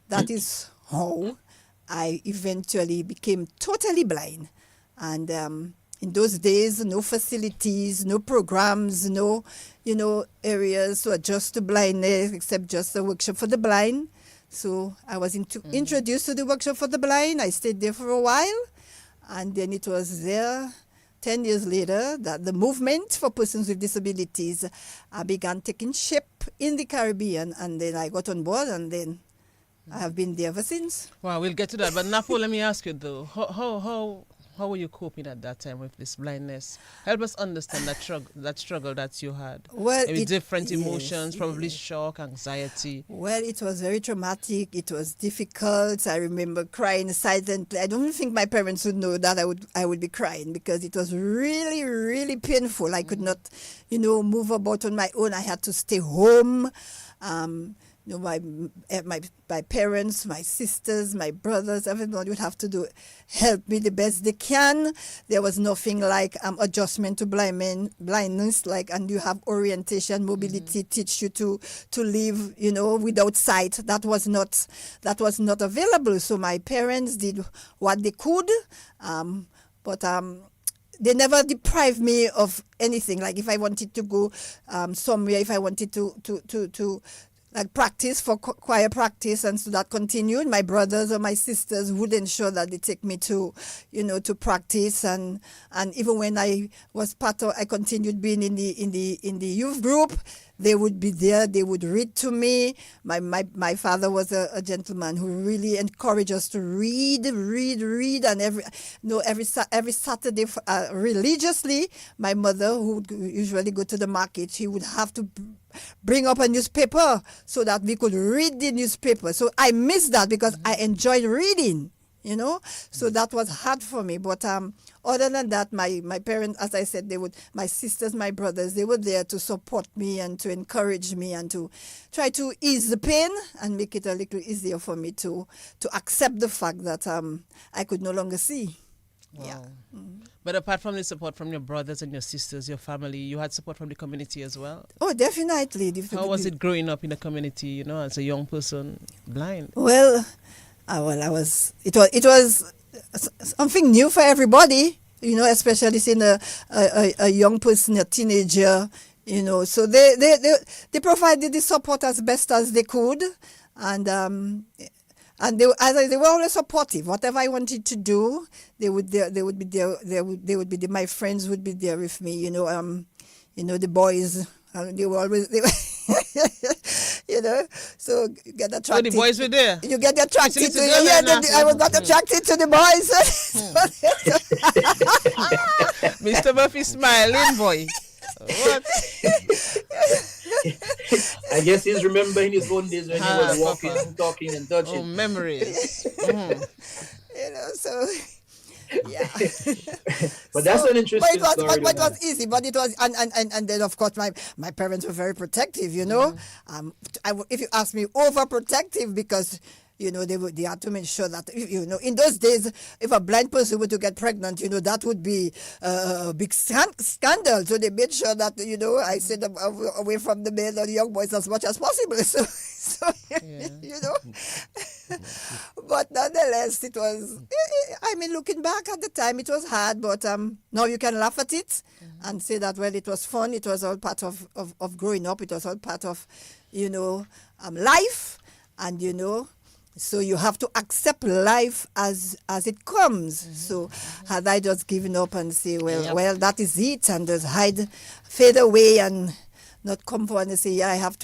that is how I eventually became totally blind. And in those days, no facilities, no programs, no, areas to adjust to blindness, except just a workshop for the blind. So I was introduced to the workshop for the blind. I stayed there for a while. And then it was there 10 years later, that the movement for persons with disabilities began taking shape in the Caribbean, and then I got on board, and then I have been there ever since. Wow, we'll get to that. But Napo, let me ask you though, how were you coping at that time with this blindness? Help us understand that struggle that you had. Well, maybe different emotions, probably shock, anxiety. Well, it was very traumatic. It was difficult. I remember crying silently. I don't think my parents would know that I would be crying, because it was really, really painful. I could not, move about on my own. I had to stay home. My parents, my sisters, my brothers, everybody would have to help me the best they can. There was nothing like adjustment to blindness, and you have orientation, mobility, teach you to live, without sight. That was not available. So my parents did what they could, but they never deprived me of anything. Like if I wanted to go somewhere, if I wanted to like practice for choir practice, and so that continued. My brothers or my sisters would ensure that they take me to practice, and even when I was I continued being in the youth group. They would be there. They would read to me. My father was a gentleman who really encouraged us to read, and every Saturday religiously. My mother, who would usually go to the market, she would have to bring up a newspaper so that we could read the newspaper. So I missed that because I enjoyed reading. So that was hard for me. But other than that, my parents, as I said, my sisters, my brothers, they were there to support me and to encourage me and to try to ease the pain and make it a little easier for me to accept the fact that I could no longer see. Wow. Yeah. But apart from the support from your brothers and your sisters, your family, you had support from the community as well? Oh, definitely. How was it growing up in the community, as a young person, blind? Well, it was something new for everybody, especially seeing a young person, a teenager, so they provided the support as best as they could, and they were always supportive. Whatever I wanted to do, they would be there. My friends would be there with me, the boys, they were always so you get attracted. Oh, the boys were there. You get attracted to I got attracted to the boys. Mr. Murphy smiling, boy. What? I guess he's remembering his own days when he was walking and talking and touching. Oh, memories. So yeah. But that's an interesting story. But it was easy. But it was, and then of course my parents were very protective. If you ask me, overprotective, because they had to make sure that in those days, if a blind person were to get pregnant, that would be a big scandal. So they made sure that I stayed away from the male or the young boys as much as possible. So but nonetheless, it was. Looking back at the time, it was hard. But now you can laugh at it and say that it was fun. It was all part of growing up. It was all part of life, and So you have to accept life as it comes. So had I just given up and say, well, that is it, and just fade away and not come forward and say, yeah, I have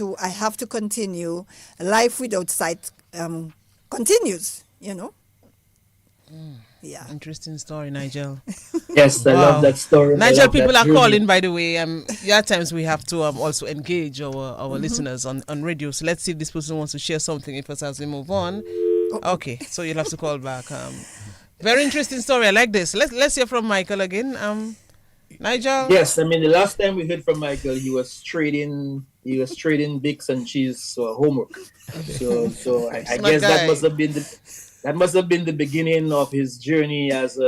to continue. Life without sight continues, Yeah. Interesting story, Nigel. Yes, I love that story. Nigel, people are calling, by the way. At times we have to also engage our listeners on radio. So let's see if this person wants to share something with us as we move on. Okay, so you'll have to call back. Very interesting story. I like this. Let's hear from Michael again. Nigel? Yes, the last time we heard from Michael, he was trading Bix and cheese for homework. So I guess that must have been the beginning of his journey as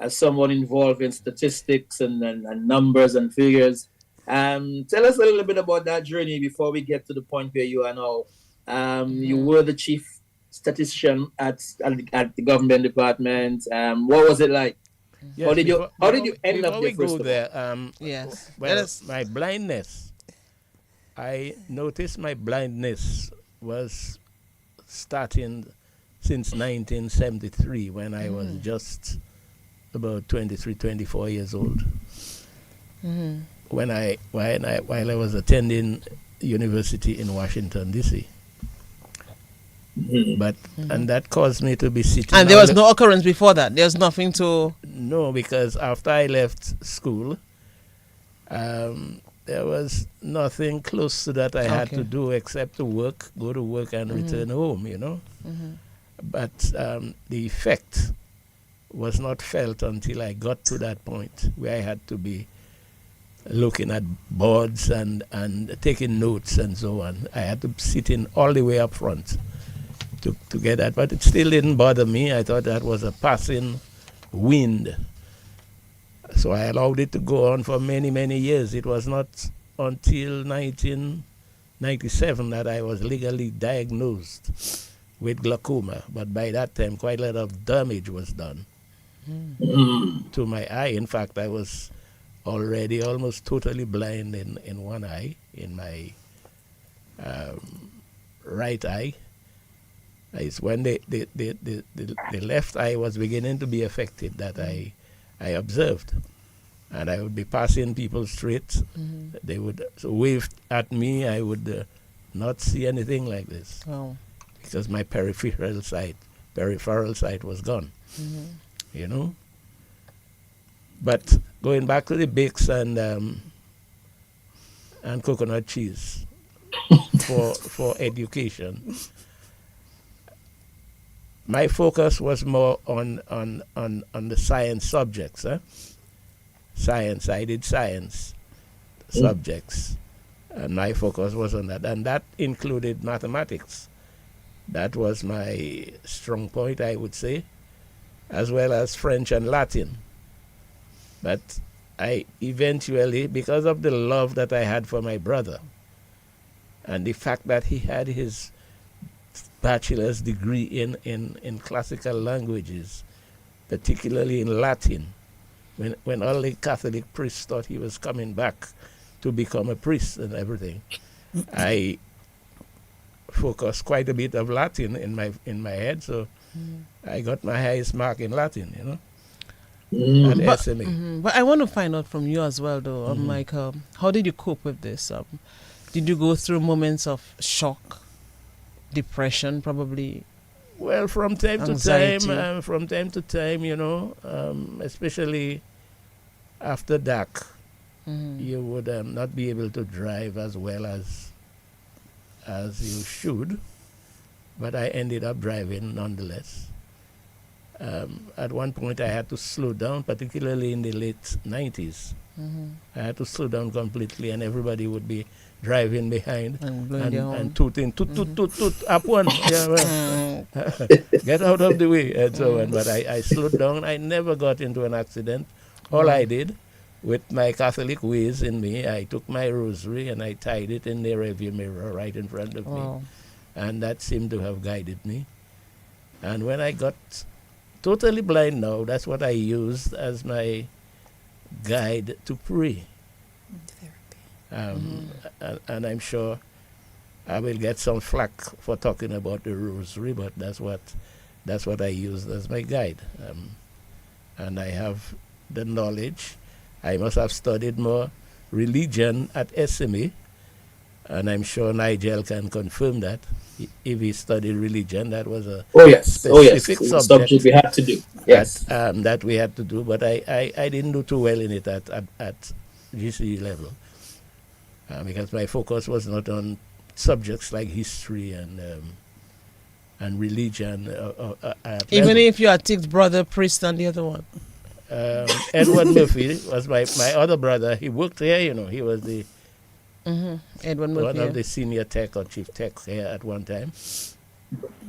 someone involved in statistics and numbers and figures. Tell us a little bit about that journey before we get to the point where you are now. You were the chief statistician at the government department. What was it like? Yes, how did you end up there first there? Yes. Well, my blindness. I noticed my blindness was starting since 1973 when I was just about 23, 24 years old. While I was attending university in Washington, D.C. But and that caused me to be sitting. And there was no occurrence before that. There's nothing to. No, because after I left school, there was nothing close to that I had to do except to work, go to work, and return home. You know, but the effect was not felt until I got to that point where I had to be looking at boards and taking notes and so on. I had to sit in all the way up front to get that, but it still didn't bother me. I thought that was a passing wind. So I allowed it to go on for many, many years. It was not until 1997 that I was legally diagnosed with glaucoma, but by that time quite a lot of damage was done to my eye. In fact, I was already almost totally blind in one eye, in my right eye. It's when the left eye was beginning to be affected that I observed. And I would be passing people straight. They would wave at me. I would not see anything like this. Oh. Because my peripheral sight was gone. You know? But going back to the bakes and coconut cheese for education, my focus was more on the science subjects. Science, I did science subjects, and my focus was on that, and that included mathematics. That was my strong point, I would say, as well as French and Latin. But I eventually, because of the love that I had for my brother, and the fact that he had his bachelor's degree in classical languages, particularly in Latin, when all the Catholic priests thought he was coming back to become a priest and everything, I focused quite a bit of Latin in my head, so I got my highest mark in Latin, you know, at SMA. But I want to find out from you as well, though, Mike, how did you cope with this? Did you go through moments of shock, depression, probably? Well, from time anxiety. to time, you know, especially after dark, you would not be able to drive as well as you should. But I ended up driving nonetheless. At one point, I had to slow down, particularly in the late 90s. I had to slow down completely, and everybody would be driving behind and tooting, toot, toot, toot, toot, up one. Yeah, well, get out of the way, and so on. But I slowed down. I never got into an accident. All I did, with my Catholic ways in me, I took my rosary and I tied it in the rearview mirror right in front of me. And that seemed to have guided me. And when I got totally blind now, that's what I used as my guide to pray. And I'm sure I will get some flack for talking about the rosary, but that's what I used as my guide. And I have the knowledge. I must have studied more religion at SMA, and I'm sure Nigel can confirm that. If he studied religion, that was a specific subject we had to do. Yes, that we had to do. But I didn't do too well in it at GCE level, because my focus was not on subjects like history and religion. Even if you had ticked brother, priest, and the other one. Edward Murphy was my other brother. He worked here, you know. He was the Edward Murphy, one of the senior tech or chief tech here at one time.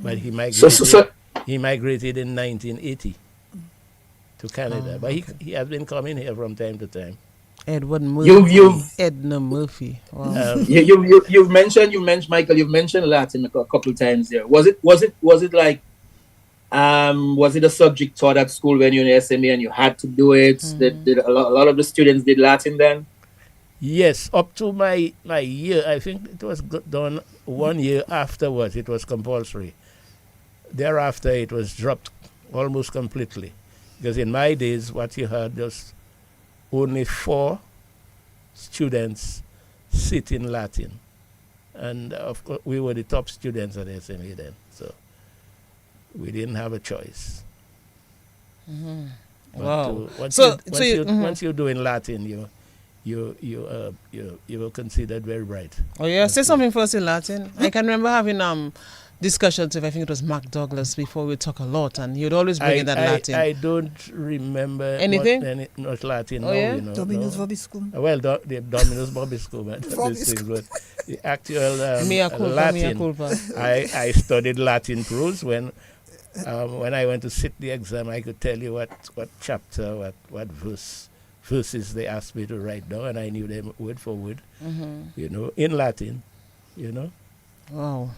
But he migrated. He migrated in 1980 to Canada. But he has been coming here from time to time. Edward Murphy. Edna Murphy. Wow. You've mentioned Michael. You've mentioned Latin a couple times here. Was it like? Was it a subject taught at school when you were in SMA and you had to do it? Did a lot of the students did Latin then? Yes, up to my year. I think it was done 1 year afterwards. It was compulsory. Thereafter, it was dropped almost completely. Because in my days, what you had was only 4 students sit in Latin. And of course, we were the top students at SMA then. So we didn't have a choice. Mm-hmm. But Wow. Once you're doing Latin, you were considered very bright. Oh yeah, say something first in Latin. I can remember having discussions with, I think it was Mark Douglas, before we talk a lot, and he would always bring in that Latin. I don't remember anything not Latin. Oh, no, yeah? you know, Dominus no. vobiscum. Well, the Dominus Vobiscum, but the actual Latin. I studied Latin prose when I went to sit the exam. I could tell you what chapter, what verses they asked me to write down, and I knew them word for word. You know, in Latin. You know. Wow.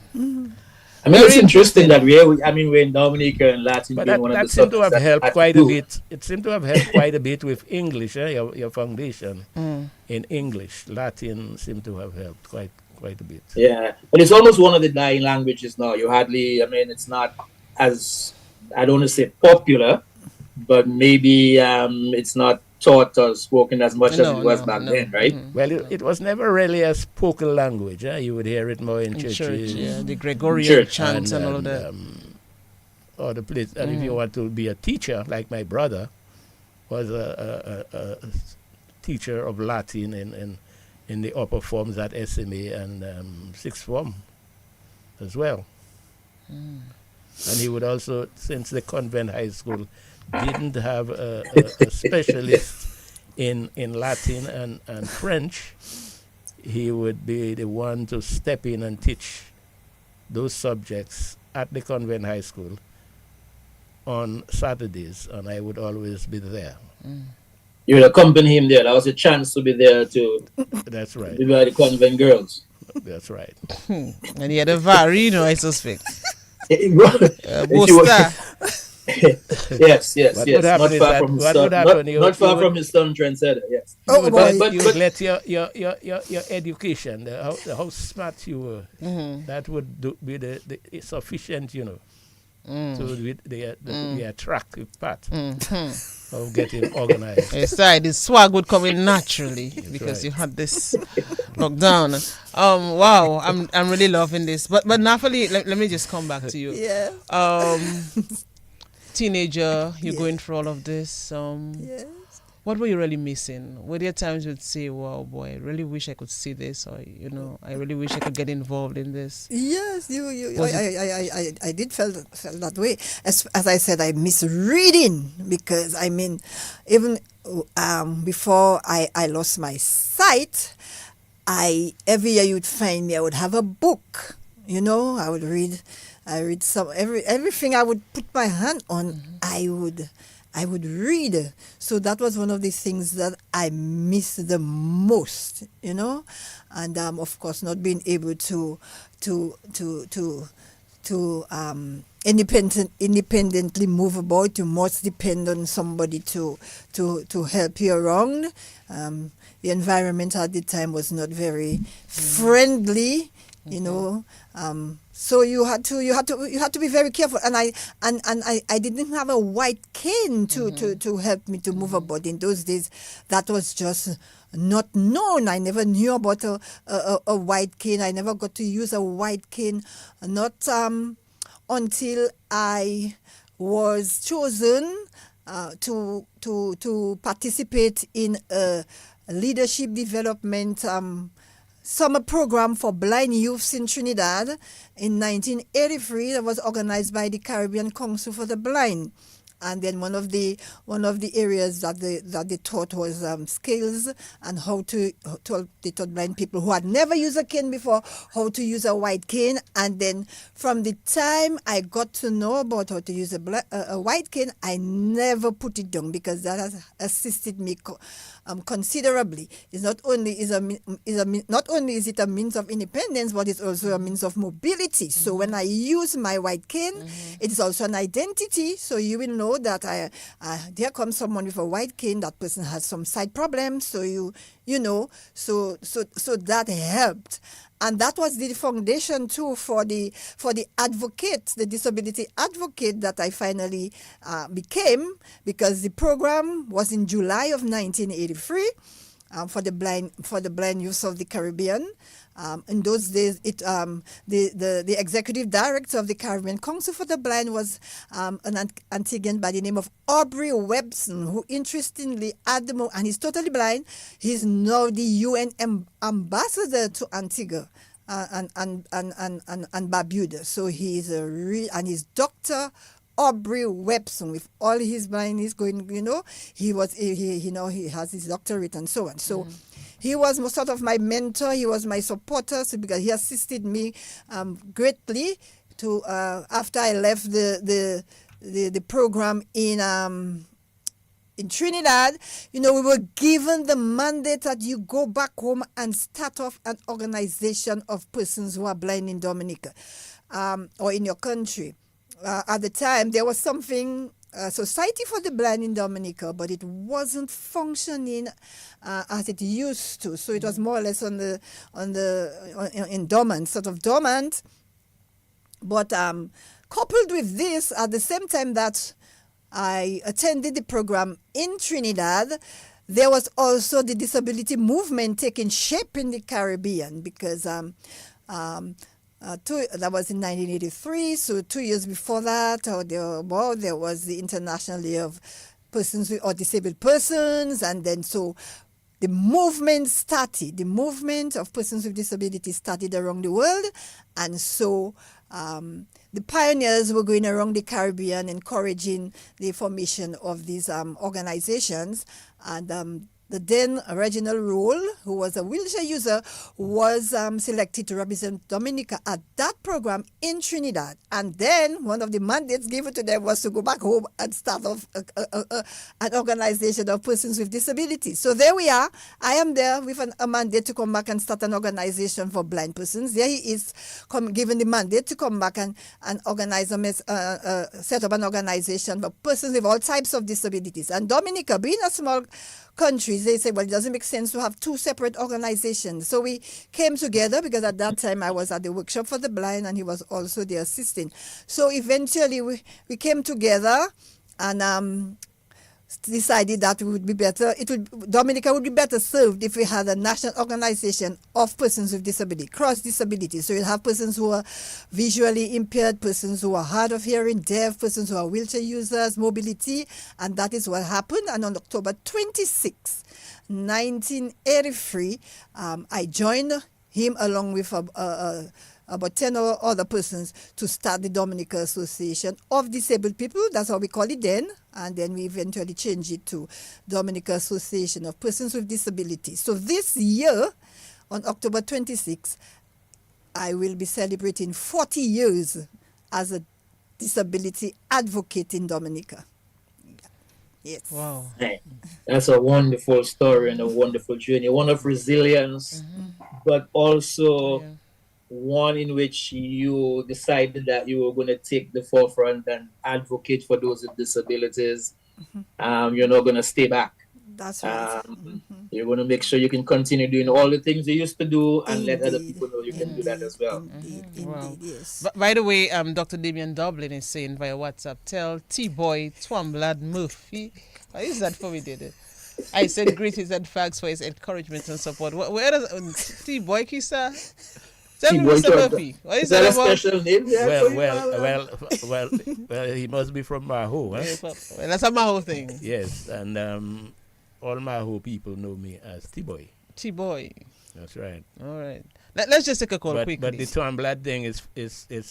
I mean, it's interesting that we're in Dominica and Latin. But being one of that the seemed to have subjects helped that quite do. a bit. It seemed to have helped quite a bit with English, your foundation in English. Latin seemed to have helped quite a bit. Yeah, but it's almost one of the dying languages now. It's not as, I don't want to say popular, but maybe it's not taught or spoken as much as it was back then, right? Well, it was never really a spoken language. You would hear it more in churches. Church, yeah, the Gregorian chants and all of that. Or the place. And if you want to be a teacher, like my brother was a teacher of Latin in the upper forms at SMA and sixth form as well. And he would also, since the convent high school didn't have a specialist in Latin and French, he would be the one to step in and teach those subjects at the convent high school on Saturdays, and I would always be there. You would accompany him there. That was a chance to be there to. That's right. Be by the convent girls. That's right. And he had a varino, I suspect. Yes. Not far from his son, trendsetter. Yes. But you would let your education, how smart you were, that would be the sufficient, you know, to the attractive part of getting organized. Yes, the swag would come in naturally because you had this lockdown. Wow, I'm really loving this. But Nafali, let me just come back to you. Yeah. Teenager, you're going through all of this. Yes. What were you really missing? Were there times you'd say, "Wow, boy, I really wish I could see this," or I really wish I could get involved in this? Yes, I did felt that way. As I said, I miss reading because even before I lost my sight, every year you'd find me. I would have a book. I would read. I read everything I would put my hand on. I would read. So that was one of the things that I miss the most, and of course not being able to independently move about. You must depend on somebody to help you around. The environment at the time was not very friendly, so you had to be very careful, and I didn't have a white cane to help me to move about. In those days, that was just not known. I never knew about a white cane. I never got to use a white cane, not until I was chosen to participate in a leadership development summer program for blind youths in Trinidad in 1983 that was organized by the Caribbean Council for the Blind. And then one of the areas that they taught was skills and how they taught blind people who had never used a cane before how to use a white cane. And then from the time I got to know about how to use a white cane, I never put it down because that has assisted me considerably. It's not only is it a means of independence, but it's also a means of mobility. So when I use my white cane, it is also an identity. So you will know know that there comes someone with a white cane. That person has some side problems. So you know, so that helped. And that was the foundation too for the advocate, the disability advocate that I finally became, because the program was in July of 1983 for the blind youth of the Caribbean. In those days, the executive director of the Caribbean Council for the Blind was an Antiguan by the name of Aubrey Webson, who interestingly at the moment, and he's totally blind, he's now the UN ambassador to Antigua and Barbuda. So he's and he's Dr. Aubrey Webson, with all his blindness going, he has his doctorate and so on. So he was sort of my mentor. He was my supporter, because he assisted me greatly to after I left the program in Trinidad. We were given the mandate that you go back home and start off an organization of persons who are blind in Dominica or in your country. At the time, there was something, Society for the Blind in Dominica, but it wasn't functioning as it used to. So it was more or less in dormant, sort of dormant. But coupled with this, at the same time that I attended the program in Trinidad, there was also the disability movement taking shape in the Caribbean, because that was in 1983, so 2 years before that, there was the International Day of Persons or Disabled Persons, and then so the movement started. The movement of persons with disabilities started around the world, and so the pioneers were going around the Caribbean encouraging the formation of these organizations, and the then Reginald Rule, who was a wheelchair user, was selected to represent Dominica at that program in Trinidad. And then one of the mandates given to them was to go back home and start off an organization of persons with disabilities. So there we are. I am there with a mandate to come back and start an organization for blind persons. There he is given the mandate to come back and organize set up an organization for persons with all types of disabilities. And Dominica, being a small country, they say, well, it doesn't make sense to have two separate organizations. So we came together, because at that time I was at the workshop for the blind and he was also the assistant. So eventually we came together and decided that it would be better. Dominica would be better served if we had a national organization of persons with disability, cross disability. So you'll have persons who are visually impaired, persons who are hard of hearing, deaf, persons who are wheelchair users, mobility, and that is what happened. And on October 26, 1983, I joined him along with about 10 other persons to start the Dominica Association of Disabled People. That's how we call it then. And then we eventually changed it to Dominica Association of Persons with Disabilities. So this year, on October 26, I will be celebrating 40 years as a disability advocate in Dominica. Yes. Wow. That's a wonderful story and a wonderful journey. One of resilience, but also one in which you decided that you were going to take the forefront and advocate for those with disabilities. You're not going to stay back. That's right. You're going to make sure you can continue doing all the things you used to do and let other people know you can do that as well. Indeed, yes. By the way, Dr. Damian Dublin is saying via WhatsApp, tell T-Boy Twamblad Murphy. Why is that for me, did it? I send greetings and thanks for his encouragement and support. Where does T-Boy Kisa? Tell me, Mr. Murphy. What is that about? Special name? Well, he must be from Maho. Eh? Well, that's a Maho thing. Yes, and all Maho people know me as T-Boy. T-Boy. That's right. All right. Let's just take a call quickly. But the Twamblad thing is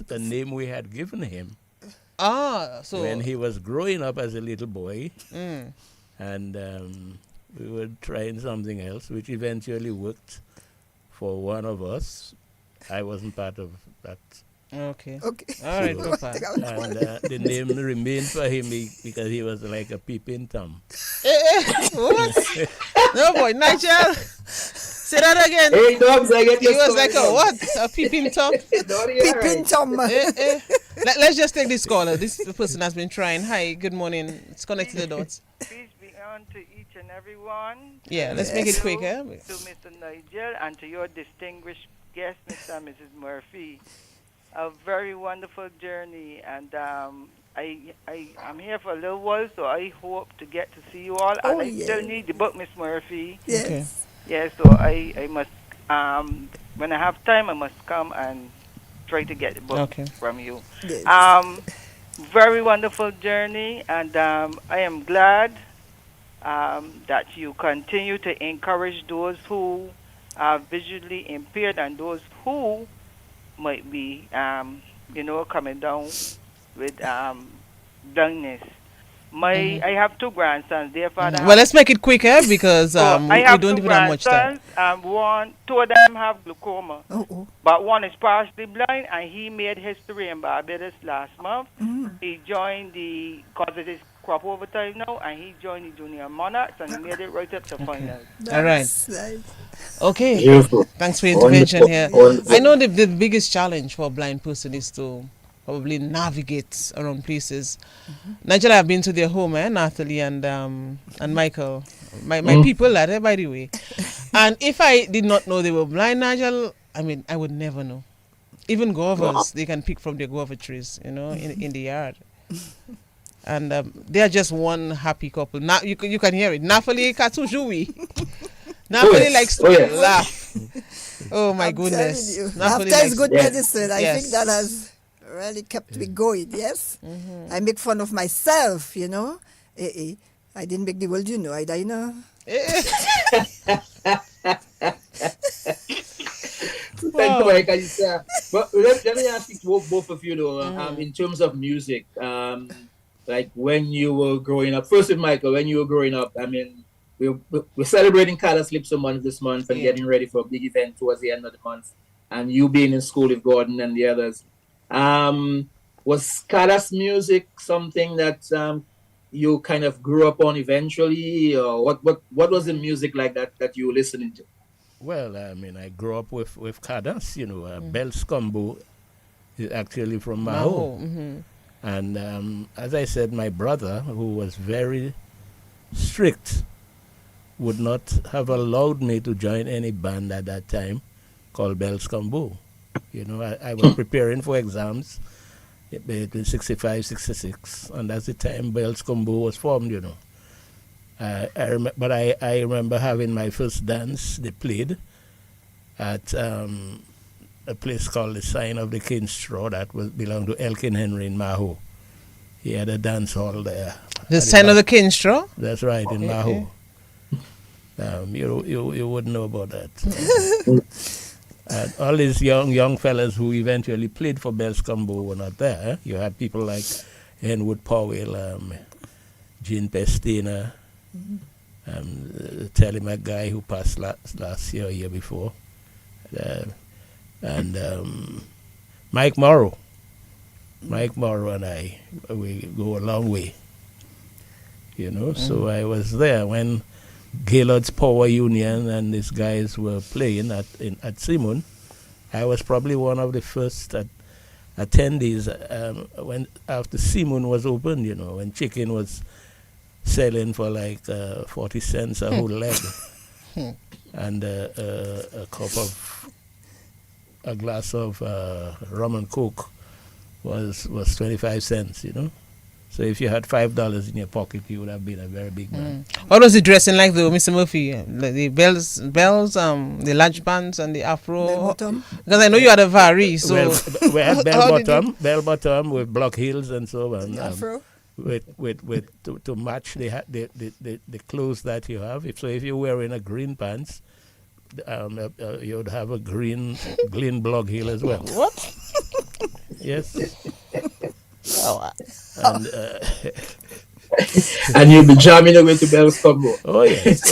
a name we had given him. So when he was growing up as a little boy, and we were trying something else, which eventually worked for one of us. I wasn't part of that. Okay. Okay. All right, go far. And the name remained for him because he was like a peeping Tom. What? No, boy, Nigel. Say that again. Hey, dogs, I get He your was story like, wrong. what? A peeping Tom? Peeping Tom. Let's just take this caller. This person has been trying. Hi, good morning. It's connected to the dots. Peace be unto each and every one. Yeah, let's make it quick. To Mr. Nigel and to your distinguished guest, Mr. and Mrs. Murphy. A very wonderful journey, and I'm here for a little while, so I hope to get to see you all. Oh, and I yeah. still need the book, Miss Murphy. Yes. Okay. Yeah, so I must, when I have time, I must come and try to get the book from you. Yes. Very wonderful journey, and I am glad that you continue to encourage those who are visually impaired and those who might be, coming down with blindness. I have two grandsons. Their father. Well, let's make it quick, because we don't even have much time. Two of them have glaucoma, Oh. but one is partially blind, and he made history in Barbados last month. He joined because it is crop over time now, and he joined the Junior Monarchs, and he made it right up to finals. All right. Nice. Okay. Beautiful. Thanks for your intervention here. Wonderful. I know the biggest challenge for a blind person is to probably navigate around places. Nigel, I've been to their home, Nathalie and Michael, my people are there, by the way. And if I did not know they were blind, Nigel, I would never know. Even guavas, they can pick from their guava trees, in the yard. And they are just one happy couple. Now you can hear it. Nathalie Katujui. Nathalie likes to laugh. Oh my goodness. Laughter is good medicine. I Yes. think that has really kept me going, yes? I make fun of myself, I didn't make the world, I know. Thank you, Mike. But let me ask you both of you, though, in terms of music, like when you were growing up, first with Michael, when you were growing up, we're celebrating Color Slips a month this month and getting ready for a big event towards the end of the month, and you being in school with Gordon and the others. Was Kala's music something that you kind of grew up on eventually, or what was the music like that you were listening to? Well, I grew up with Kadas, Bell's Combo is actually from Maho. And as I said, my brother, who was very strict, would not have allowed me to join any band at that time called Bell's Combo. I was preparing for exams between 65, 66, and that's the time Bell's Combo was formed, But I remember having my first dance, they played at a place called the Sign of the Kinstraw that belonged to Elkin Henry in Maho. He had a dance hall there. The Sign of the Kinstraw? That's right, in Maho. You wouldn't know about that. All these young fellas who eventually played for Bell's Combo were not there. You had people like Henwood Powell, Gene Pestina, Telly McGuy, who passed last year before, and Mike Morrow. Mike Morrow and I, we go a long way. So I was there when Gaylord's Power Union and these guys were playing at Simon. I was probably one of the first attendees when after Simon was opened, when chicken was selling for like 40 cents a whole leg, and a glass of rum and coke was 25 cents, So if you had $5 in your pocket, you would have been a very big man. What was the dressing like, though, Mr. Murphy? Like the bells, the large pants and the afro? Bell-bottom? Because I know you had a vari, so... Well, we had bell bottom with block heels and so on. Afro? To match the clothes that you have. If you're wearing a green pants, you would have a green block heel as well. What? Yes. And you'll be jamming away to Bell's Combo. Oh yes.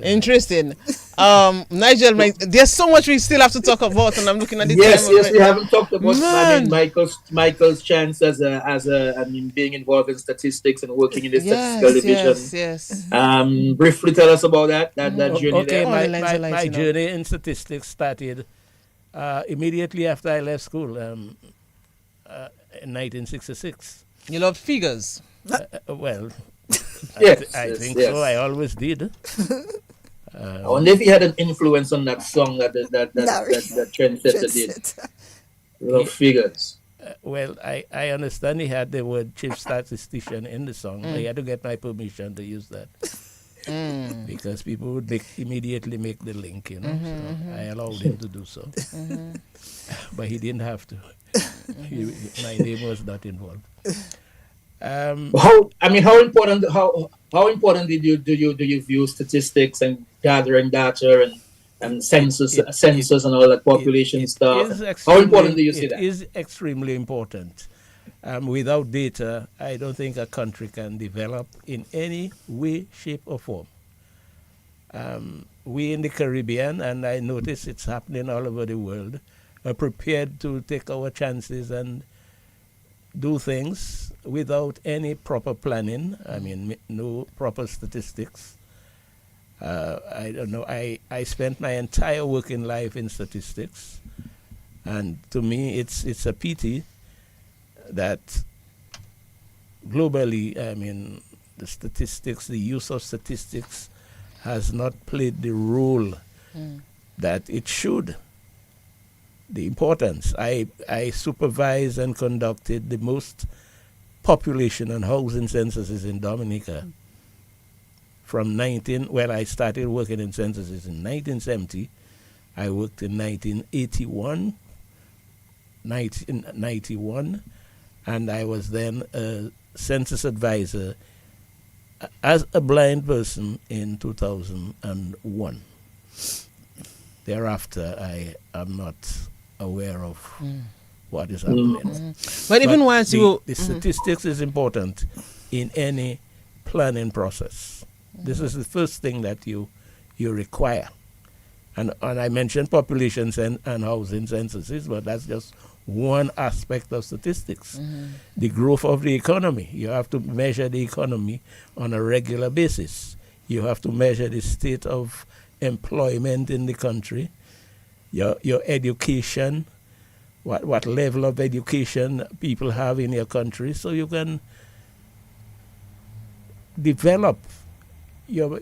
Interesting. Nigel, there's so much we still have to talk about, and I'm looking at the time. Yes, we haven't talked about Michael's chance as being involved in statistics and working in the statistical division. Yes. Briefly tell us about that journey. Okay, there. my journey in statistics started immediately after I left school in 1966. You love figures? Well, Yes, I think yes. so. I always did. I wonder if he had an influence on that song that trendsetter did. Love figures. Well, I understand he had the word chief statistician in the song. He had to get my permission to use that. Because people would immediately make the link, you know. I allowed him to do so. But he didn't have to. My name was not involved. How important do you view statistics and gathering data and census and all that population stuff? How important do you see that? It is extremely important. Without data, I don't think a country can develop in any way, shape, or form. We in the Caribbean, and I notice it's happening all over the world, are prepared to take our chances and do things without any proper planning. I mean, no proper statistics. I don't know. I spent my entire working life in statistics, and to me, it's a pity that globally, I mean, the use of statistics has not played the role that it should. The importance. I supervised and conducted the most population and housing censuses in Dominica. I started working in censuses in 1970. I worked in 1991, and I was then a census advisor as a blind person in 2001. Thereafter, I am not aware of what is happening. But even once the statistics is important in any planning process. This is the first thing that you require. And I mentioned populations and housing censuses, but that's just one aspect of statistics. The growth of the economy. You have to measure the economy on a regular basis. You have to measure the state of employment in the country, your education, what level of education people have in your country, so you can develop your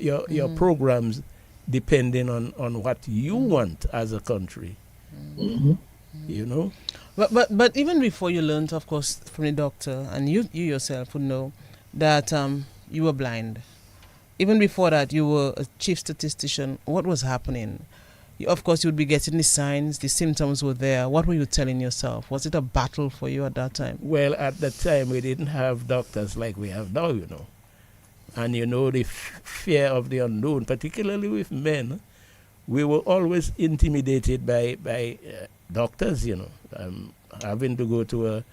programs depending on what you want as a country. You know? But even before you learned, of course, from the doctor, and you yourself would know that you were blind. Even before that, you were a chief statistician. What was happening? Of course, you would be getting the signs, the symptoms were there. What were you telling yourself? Was it a battle for you at that time? Well, at that time, we didn't have doctors like we have now, you know. And you know, the fear of the unknown, particularly with men, we were always intimidated by doctors, you know. Having to go to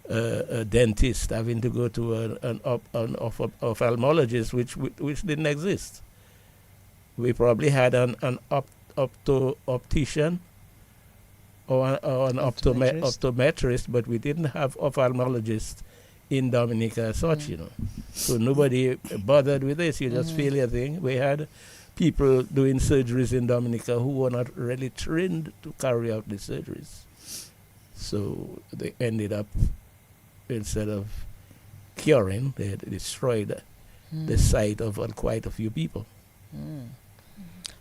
a dentist, having to go to an ophthalmologist, which didn't exist. We probably had an optician or an optometrist, but we didn't have ophthalmologists in Dominica as such, you know. So nobody bothered with this. You just feel your thing. We had people doing surgeries in Dominica who were not really trained to carry out the surgeries. So they ended up, instead of curing, they destroyed the sight of quite a few people.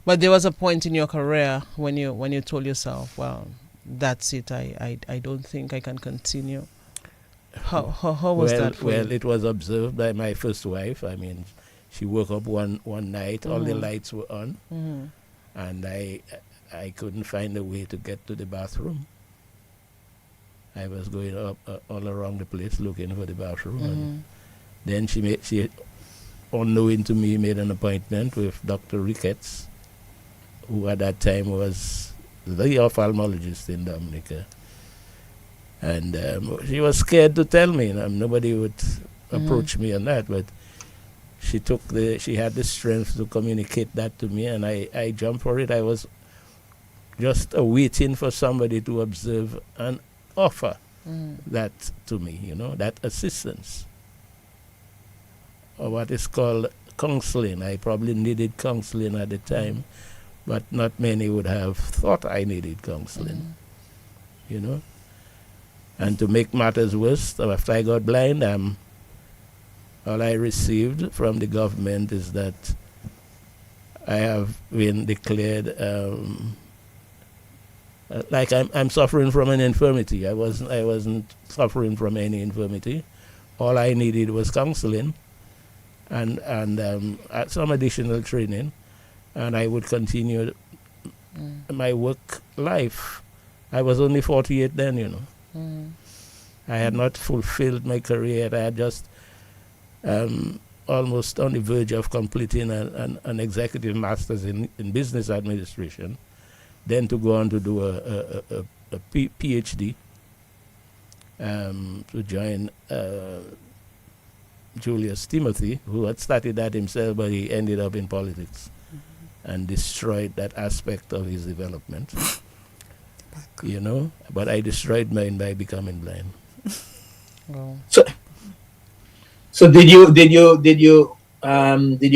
But there was a point in your career when you told yourself, well, that's it, I don't think I can continue. How was that for you? Well, it was observed by my first wife. I mean, she woke up one night, all the lights were on, and I couldn't find a way to get to the bathroom. I was going up all around the place looking for the bathroom. And then she, unknowing to me, made an appointment with Dr. Ricketts, who at that time was the ophthalmologist in Dominica. And she was scared to tell me. Nobody would approach me on that, but she had the strength to communicate that to me, and I jumped for it. I was just waiting for somebody to observe and offer that to me, that assistance, or what is called counseling. I probably needed counseling at the time, but not many would have thought I needed counseling, And to make matters worse, after I got blind, all I received from the government is that I have been declared like I'm suffering from an infirmity. I wasn't suffering from any infirmity. All I needed was counseling and some additional training, and I would continue my work life. I was only 48 then, I had not fulfilled my career. I had just almost on the verge of completing an executive master's in business administration, then to go on to do a PhD, to join Julius Timothy, who had started that himself, but he ended up in politics and destroyed that aspect of his development. But I destroyed mine by becoming blind. Wow. So did you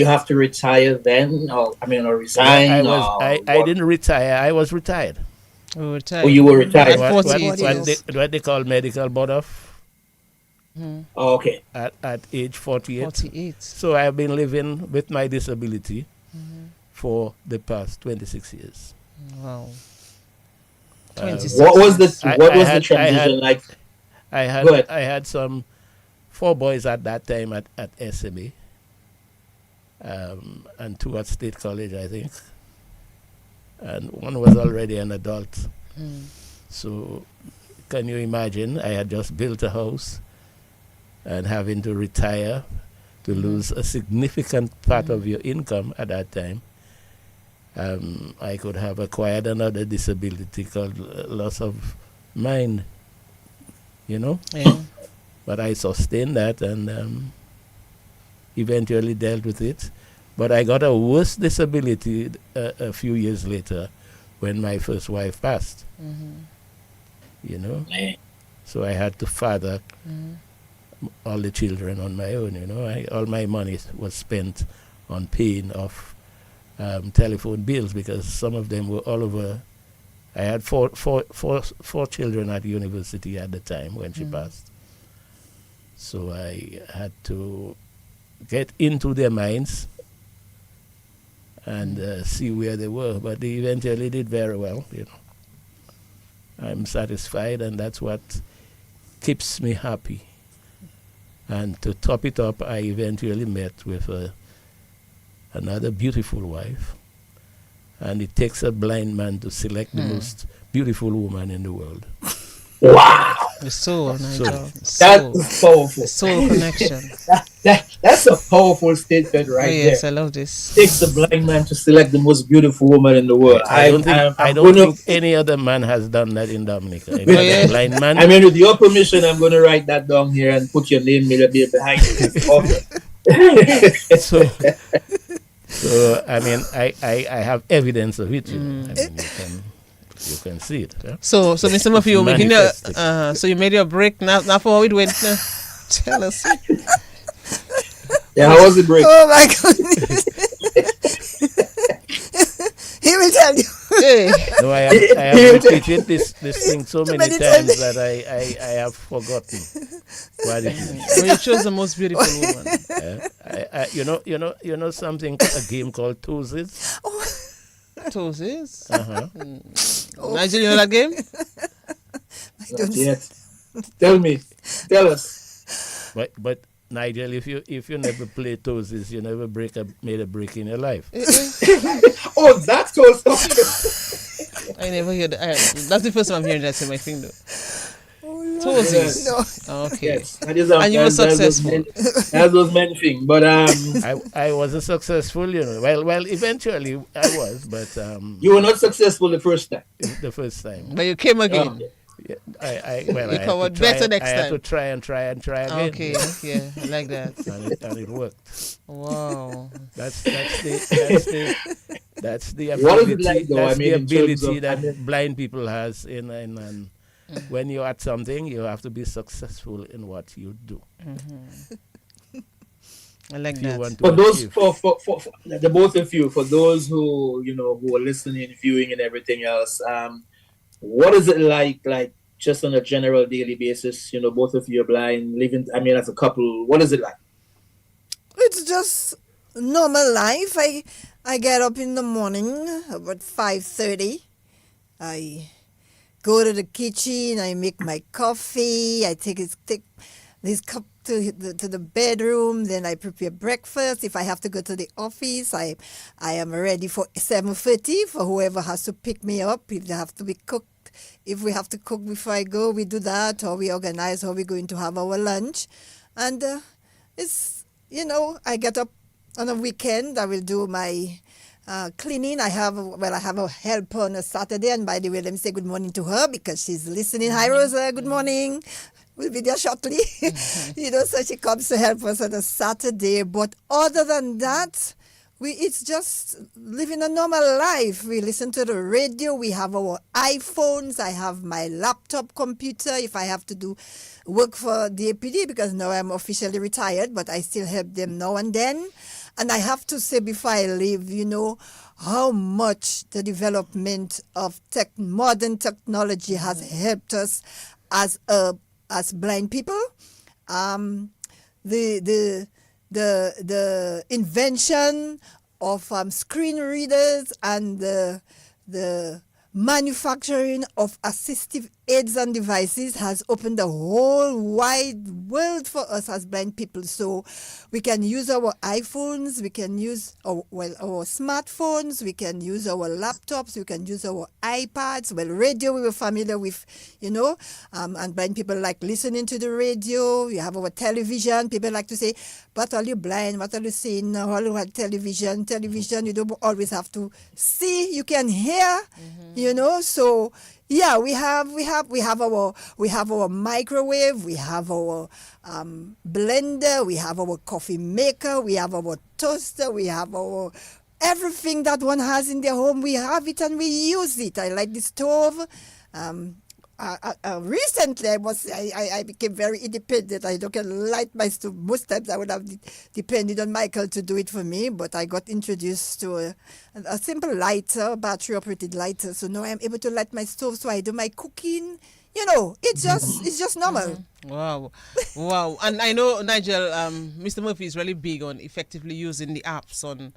have to retire then, or resign? I didn't retire. I was retired. Oh, retired. Oh, you were retired. What they call medical board off. Oh, okay. At age 48. 48. So I have been living with my disability for the past 26 years. Wow. What was the transition like? I had some 4 boys at that time at SMA, and 2 at State College, I think, and 1 was already an adult. So can you imagine? I had just built a house and having to retire, to lose a significant part of your income at that time. I could have acquired another disability called loss of mind, Yeah. But I sustained that and eventually dealt with it. But I got a worse disability a few years later when my first wife passed, So I had to father all the children on my own, all my money was spent on paying off telephone bills because some of them were all over. I had four children at university at the time when she passed. So I had to get into their minds and see where they were. But they eventually did very well, I'm satisfied, and that's what keeps me happy. And to top it up, I eventually met with another beautiful wife. And it takes a blind man to select the most beautiful woman in the world. Wow! The soul, Nigel. That's powerful. The soul connection. That's a powerful statement right there. Yes, I love this. It takes a blind man to select the most beautiful woman in the world. I don't think any other man has done that in Dominica. Blind man. With your permission, I'm going to write that down here and put your name maybe behind it. Okay. So I have evidence of it. You can see it. Yeah? So Mr. Murphy, you making so you made your break now for it went. Tell us. Yeah, how was the break? Oh my goodness. He will tell you. Hey. No, I have repeated this thing so many times that I have forgotten what it is. Well, you chose the most beautiful woman. You know something, a game called Toesies? Toesies? Nigel, you know that game? Not yet. Tell us. But Nigel, if you never play Toesies, you never made a break in your life. Oh, that's so something. I never heard that. That's the first time I'm hearing that in my thing, though. Toesies. No. Okay. Yes. And you were successful. That was many things, but I wasn't successful, Well, eventually I was, but you were not successful the first time. The first time. But you came again. You covered better next I time. had to try again. Okay, yeah, I like that. And it worked. Wow. That's the ability. What is it like, though? That's the in terms ability of, that blind people has in when you're at something, you have to be successful in what you do. I like If you that. want to for those achieve. for the both of you, for those who who are listening, viewing, and everything else, what is it like just on a general daily basis? Both of you are blind, living. I mean, as a couple, what is it like? It's just normal life. I get up in the morning about 5:30. I go to the kitchen. I make my coffee. I take this cup to the bedroom. Then I prepare breakfast. If I have to go to the office, I am ready for 7:30 for whoever has to pick me up. If they have to be cooked, if we have to cook before I go, we do that, or we organize how we're going to have our lunch. And it's I get up on a weekend. I will do my cleaning. I have a helper on a Saturday, and by the way, let me say good morning to her because she's listening. Hi, Rosa. Good morning. We'll be there shortly. So she comes to help us on a Saturday. But other than that, it's just living a normal life. We listen to the radio. We have our iPhones. I have my laptop computer if I have to do work for the APD because now I'm officially retired, but I still help them now and then. And I have to say before I leave, how much the development of modern technology has helped us as blind people. The invention of screen readers and the manufacturing of assistive aids and devices has opened the whole wide world for us as blind people. So we can use our iPhones, we can use our smartphones, we can use our laptops, we can use our iPads. Radio we were familiar with, and blind people like listening to the radio. We have our television. People like to say, but are you blind? What are you seeing now? All about television, you don't always have to see, you can hear, so yeah, we have our microwave, we have our blender, we have our coffee maker, we have our toaster, we have our everything that one has in their home. We have it and we use it. I like the stove. Recently, I became very independent. I don't light my stove. Most times I would have depended on Michael to do it for me, but I got introduced to a simple lighter, battery-operated lighter. So now I'm able to light my stove. So I do my cooking. It's just normal. Wow. And I know, Nigel, Mr. Murphy is really big on effectively using the apps on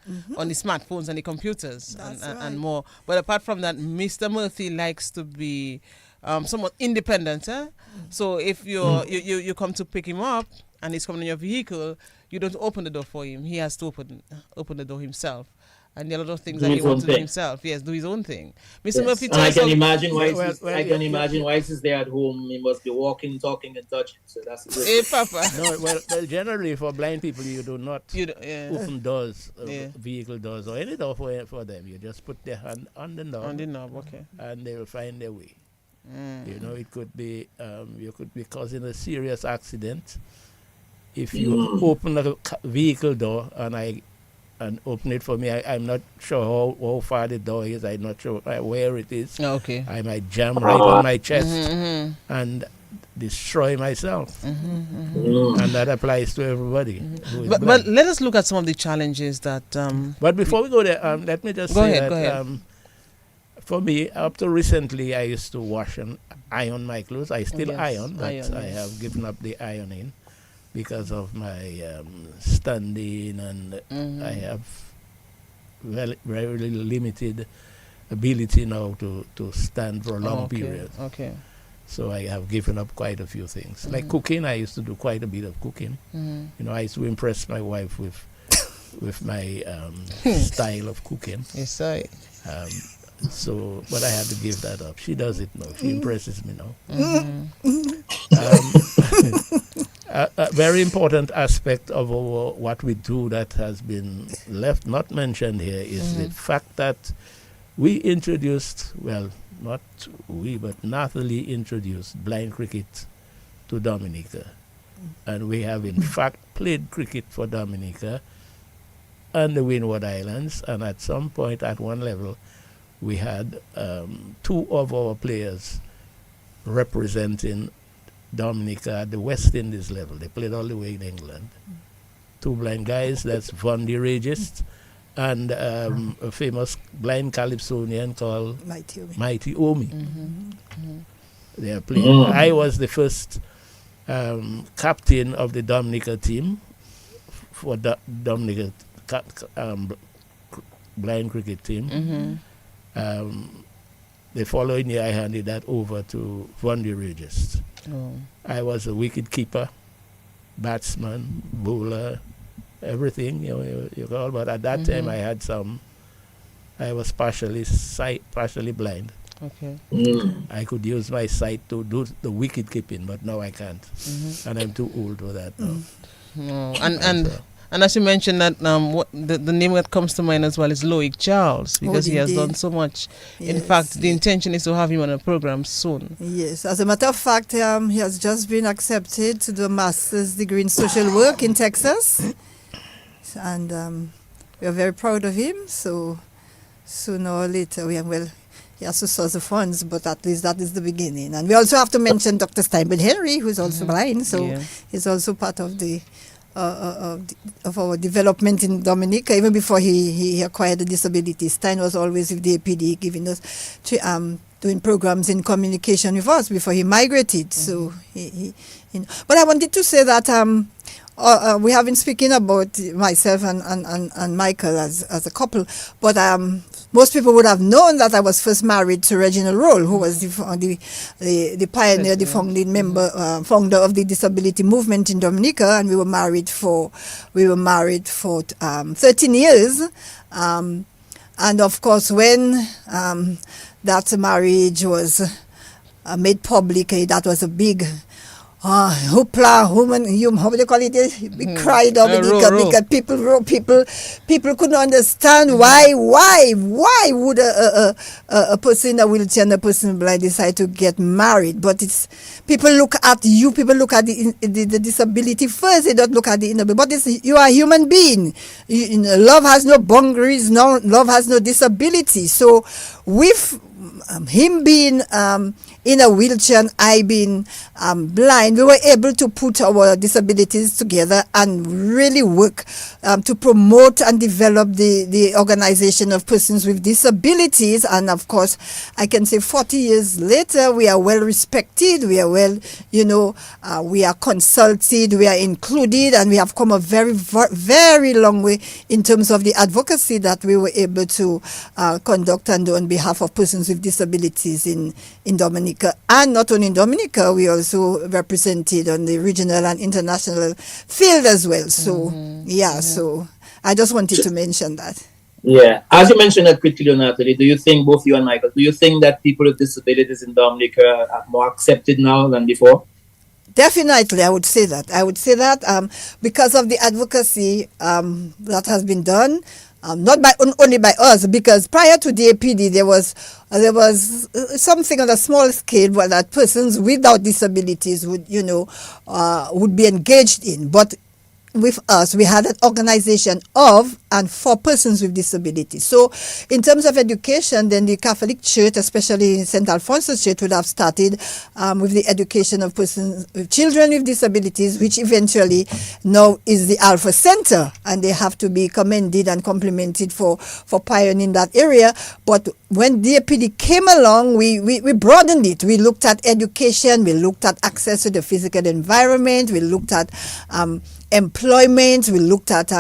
the smartphones and the computers and more. But apart from that, Mr. Murphy likes to be somewhat independent. So if you come to pick him up and he's coming in your vehicle, you don't open the door for him. He has to open the door himself. And there are a lot of things that he wants to do himself. Yes, do his own thing. Mr. Murphy, I can imagine why he's there at home. He must be walking, talking, and touching. So that's good. Hey, Papa. No, well, generally for blind people, you do not open doors, vehicle doors, or any door for them. You just put their hand on the knob. On the knob, okay. And they will find their way. It could be you could be causing a serious accident if you open a vehicle door and open it for me. I'm not sure how far the door is. I'm not sure where it is. Okay. I might jam right on my chest and destroy myself. And that applies to everybody. But let us look at some of the challenges that... But before we go there, let me just say that for me, up to recently, I used to wash and iron my clothes. I still iron, but I have given up the ironing because of my standing, and I have very limited ability now to stand for a long period. Okay. So I have given up quite a few things. Like cooking, I used to do quite a bit of cooking. I used to impress my wife with my style of cooking. Yes, sir. But I had to give that up. She does it now. She impresses me now. A very important aspect of what we do that has been not mentioned here is the fact that we introduced, not we, but Nathalie introduced blind cricket to Dominica. And we have in fact played cricket for Dominica and the Windward Islands. And at some point, at one level, we had two of our players representing Dominica at the West Indies level. They played all the way in England. Two blind guys, that's Von de Regis and a famous blind calypsonian called Mighty Omi. They are playing. I was the first captain of the Dominica team for Dominica blind cricket team. The following year, I handed that over to Von de Regis. I was a wicket keeper, batsman, bowler, everything you call. But at that time, I was partially blind. Okay. I could use my sight to do the wicket keeping, but now I can't, and I'm too old for that now. And as you mentioned that the name that comes to mind as well is Loic Charles, because he has done so much. Yes. In fact, the intention is to have him on a program soon. Yes, as a matter of fact, he has just been accepted to do a master's degree in social work in Texas, and we are very proud of him. So sooner or later, he has to source the funds, but at least that is the beginning. And we also have to mention Dr. Steinberg Henry, who is also blind, so he's also part of of our development in Dominica. Even before he acquired the disability, Stein was always with the APD, giving us doing programs in communication with us before he migrated. So but I wanted to say that we have been speaking about myself and Michael as a couple, but most people would have known that I was first married to Reginald Roll, who was the pioneer, the founding member, founder of the disability movement in Dominica, and we were married for 13 years. And of course, when that marriage was made public, that was a big hoopla, how do you call it? Big cry, Dominica, because people couldn't understand why would a person in a wheelchair and a person blind decide to get married. But it's people look at the disability first. They don't look at the inner. But you are a human being. Love has no boundaries. Love has no disability. So with him being in a wheelchair and I being blind, we were able to put our disabilities together and really work to promote and develop the organization of persons with disabilities. And of course, I can say 40 years later, we are well respected, we are well, we are consulted, we are included, and we have come a very, very long way in terms of the advocacy that we were able to conduct and do on behalf of persons with disabilities in Dominica. And not only in Dominica, we also represented on the regional and international field as well. So, so I just wanted to mention that. Yeah. As you mentioned that quickly, Natalie, do you think, both you and Michael, do you think that people with disabilities in Dominica are more accepted now than before? Definitely, I would say that. Because of the advocacy that has been done, not only by us, because prior to the APD there was something on a small scale that persons without disabilities would be engaged in. But with us, we had an organization of and for persons with disabilities. So in terms of education, then the Catholic Church, especially St. Alphonsus Church, would have started with the education of persons with children with disabilities, which eventually now is the Alpha Center, and they have to be commended and complimented for pioneering that area. But when DAPD came along, we broadened it. We looked at education, we looked at access to the physical environment, we looked at employment, we looked at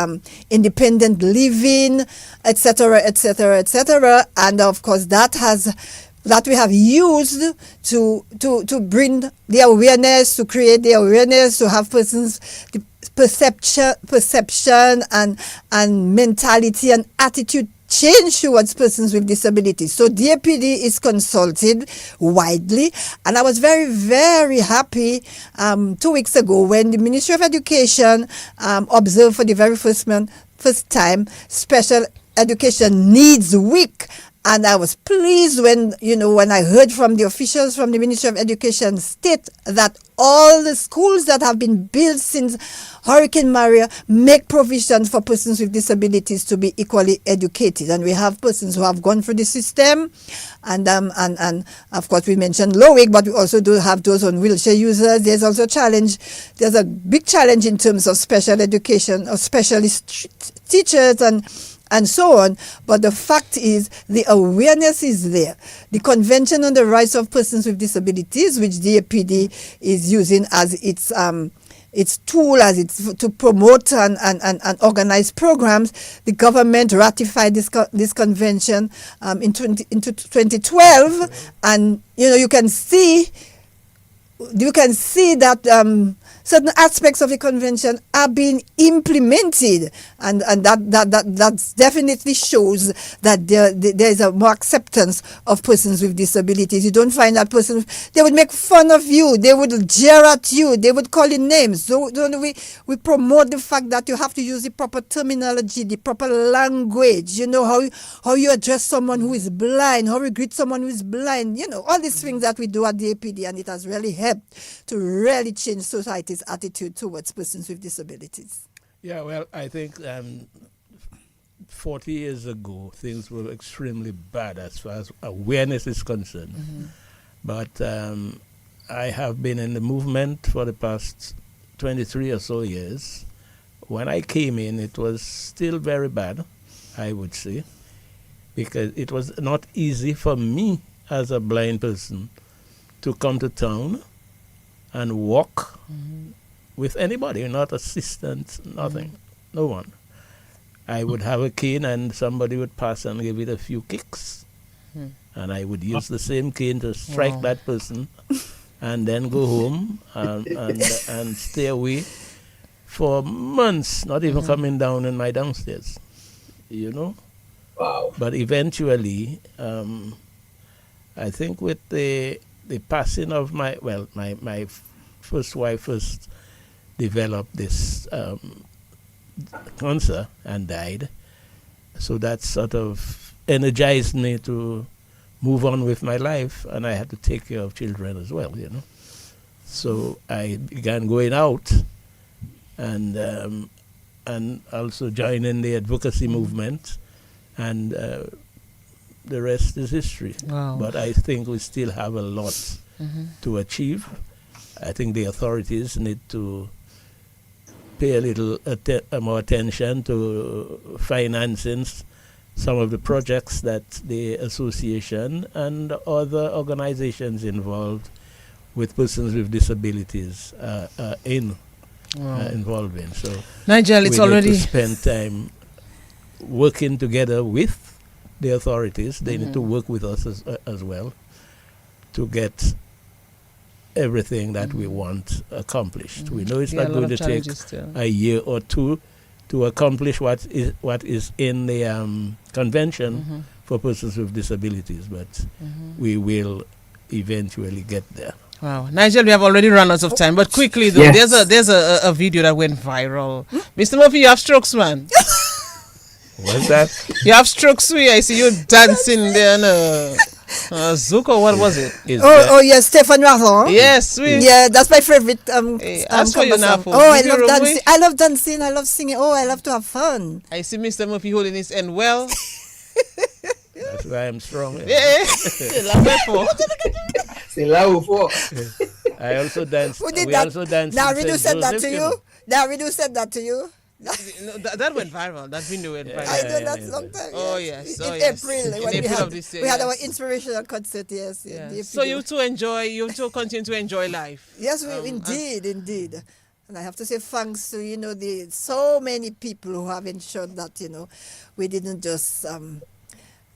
independent living, etc., etc., etc., and of course that we have used to bring the awareness, to create the awareness, to have persons the perception and mentality and attitude change towards persons with disabilities. So DAPD is consulted widely, and I was very, very happy 2 weeks ago when the Ministry of Education observed for the very first time Special Education Needs Week, And I was pleased when I heard from the officials from the Ministry of Education state that all the schools that have been built since Hurricane Maria make provision for persons with disabilities to be equally educated. And we have persons who have gone through the system. And of course, we mentioned Lowick, but we also do have those on wheelchair users. There's also a challenge. There's a big challenge in terms of special education or specialist teachers and so on. But the fact is, the awareness is there. The Convention on the Rights of Persons with Disabilities, which DAPD is using as its tool, to promote and organize programs. The government ratified this convention in 2012, and you can see that certain aspects of the convention are being implemented, and that definitely shows that there is a more acceptance of persons with disabilities. You don't find that person, they would make fun of you, they would jeer at you, they would call you names. So we promote the fact that you have to use the proper terminology, the proper language, how you address someone who is blind, how you greet someone who is blind, all these things that we do at the APD, and it has really helped to really change society's attitude towards persons with disabilities. Yeah, well, I think 40 years ago, things were extremely bad as far as awareness is concerned. Mm-hmm. But I have been in the movement for the past 23 or so years. When I came in, it was still very bad, I would say, because it was not easy for me as a blind person to come to town and walk with anybody, not assistants, nothing, no one. I would have a cane and somebody would pass and give it a few kicks. And I would use the same cane to strike that person and then go home and stay away for months, not even coming down in my downstairs, Wow. But eventually, I think with the passing of my first wife first developed this cancer and died. So that sort of energized me to move on with my life, and I had to take care of children as well, So I began going out and also joining the advocacy movement, and the rest is history. Wow. But I think we still have a lot to achieve. I think the authorities need to pay a little more attention to financing some of the projects that the association and other organizations involved with persons with disabilities involved in. So Nigel, it's we already need to spend time working together with the authorities. They need to work with us as well to get everything that we want accomplished. We know it's not going to take a year or two to accomplish what is in the convention for persons with disabilities, but we will eventually get there. Wow, Nigel, we have already run out of time, but quickly though, there's a video that went viral. Mr. Murphy, you have strokes, man. What's that? You have strokes, I see you dancing there. No. Zuko, what was it? Yes, Stéphane Marron. Yes, yeah, that's my favorite. As for you now, I love dancing. I love dancing. I love singing. I love to have fun. I see Mr. Murphy holding his end well. That's why I'm strong. I also dance. Who did that? Naridu said that to you. Naridu said that to you. No, that went viral. That video went viral. I know that's long time. Yes. In April, when April of this year, we had our inspirational concert. Yes. So you two continue to enjoy life. Yes, indeed. And I have to say thanks to the so many people who have ensured that we didn't just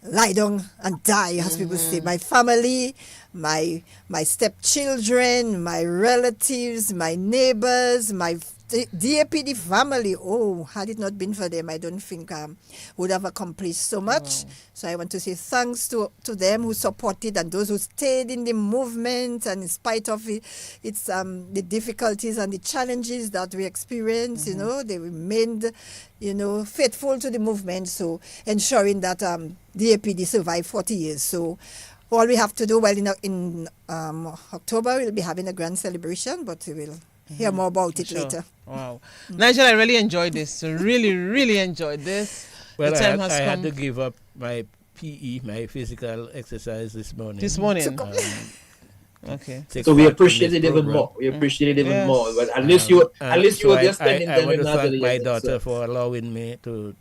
lie down and die, as people say. My family, my stepchildren, my relatives, my neighbors, my the DAPD family, had it not been for them, I don't think would have accomplished so much. So I want to say thanks to them who supported and those who stayed in the movement, and in spite of the difficulties and the challenges that we experienced, they remained, faithful to the movement, so ensuring that DAPD survived 40 years. So all we have to do, in October, we'll be having a grand celebration, but we will hear more about it later. Wow. Nigel, I really enjoyed this. Really, really enjoyed this. Well, the time I has come. had to give up my PE, my physical exercise this morning. Okay. So we appreciate it even more. We appreciate it even more. But at least you were just spending time with Natalie. I want to thank my daughter so. for allowing me to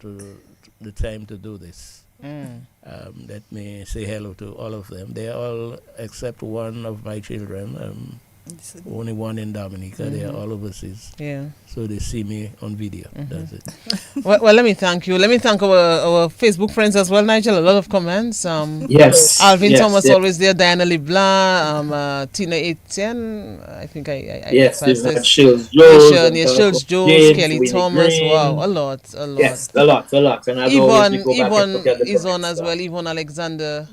the time to do this. Let me say hello to all of them. They are all except one of my children. Only one in Dominica. They are all overseas. Yeah. So they see me on video. That's it. Well, let me thank you. Let me thank our Facebook friends as well, Nigel. A lot of comments. Yes. Alvin Thomas always there. Diana LeBlanc. Tina Etienne. I think I yes. this. Shields Jones. Kelly Winnie Thomas. Green. Wow, a lot. Yes, a lot. And as always, we go back and look at the is on comments, as well. Yvonne Alexander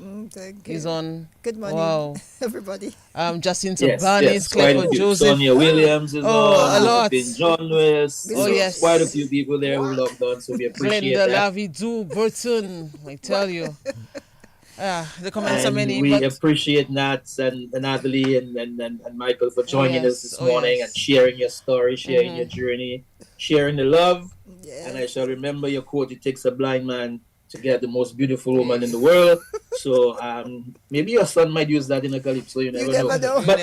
is on. Good morning, wow. everybody. Jacinta Barnes, Clifford Joseph. Sonia Williams is on. A lot. John Lewis. Yes. Quite a few people there who logged on, so we appreciate Glenda that. Lavidou, Burton, I tell you. The comments and are many. We appreciate Nats and Natalie and Michael for joining us this morning and sharing your story, sharing your journey, sharing the love. Yes. And I shall remember your quote, it takes a blind man to get the most beautiful woman in the world. So maybe your son might use that in a calypso, you never know. But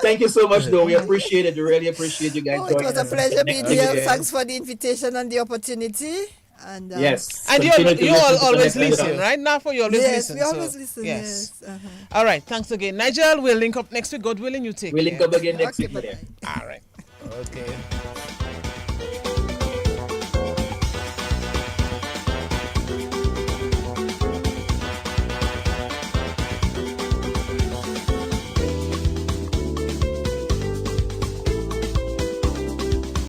thank you so much, though. We appreciate it. We really appreciate you guys joining us. It was a pleasure being here. Thanks for the invitation and the opportunity. And yes. And you all always listen, right? Now for you always listen. Yes, we always listen. Yes. All right. Thanks again. Nigel, we'll link up next week. God willing, you take care. We'll link up again next week. All right. Okay.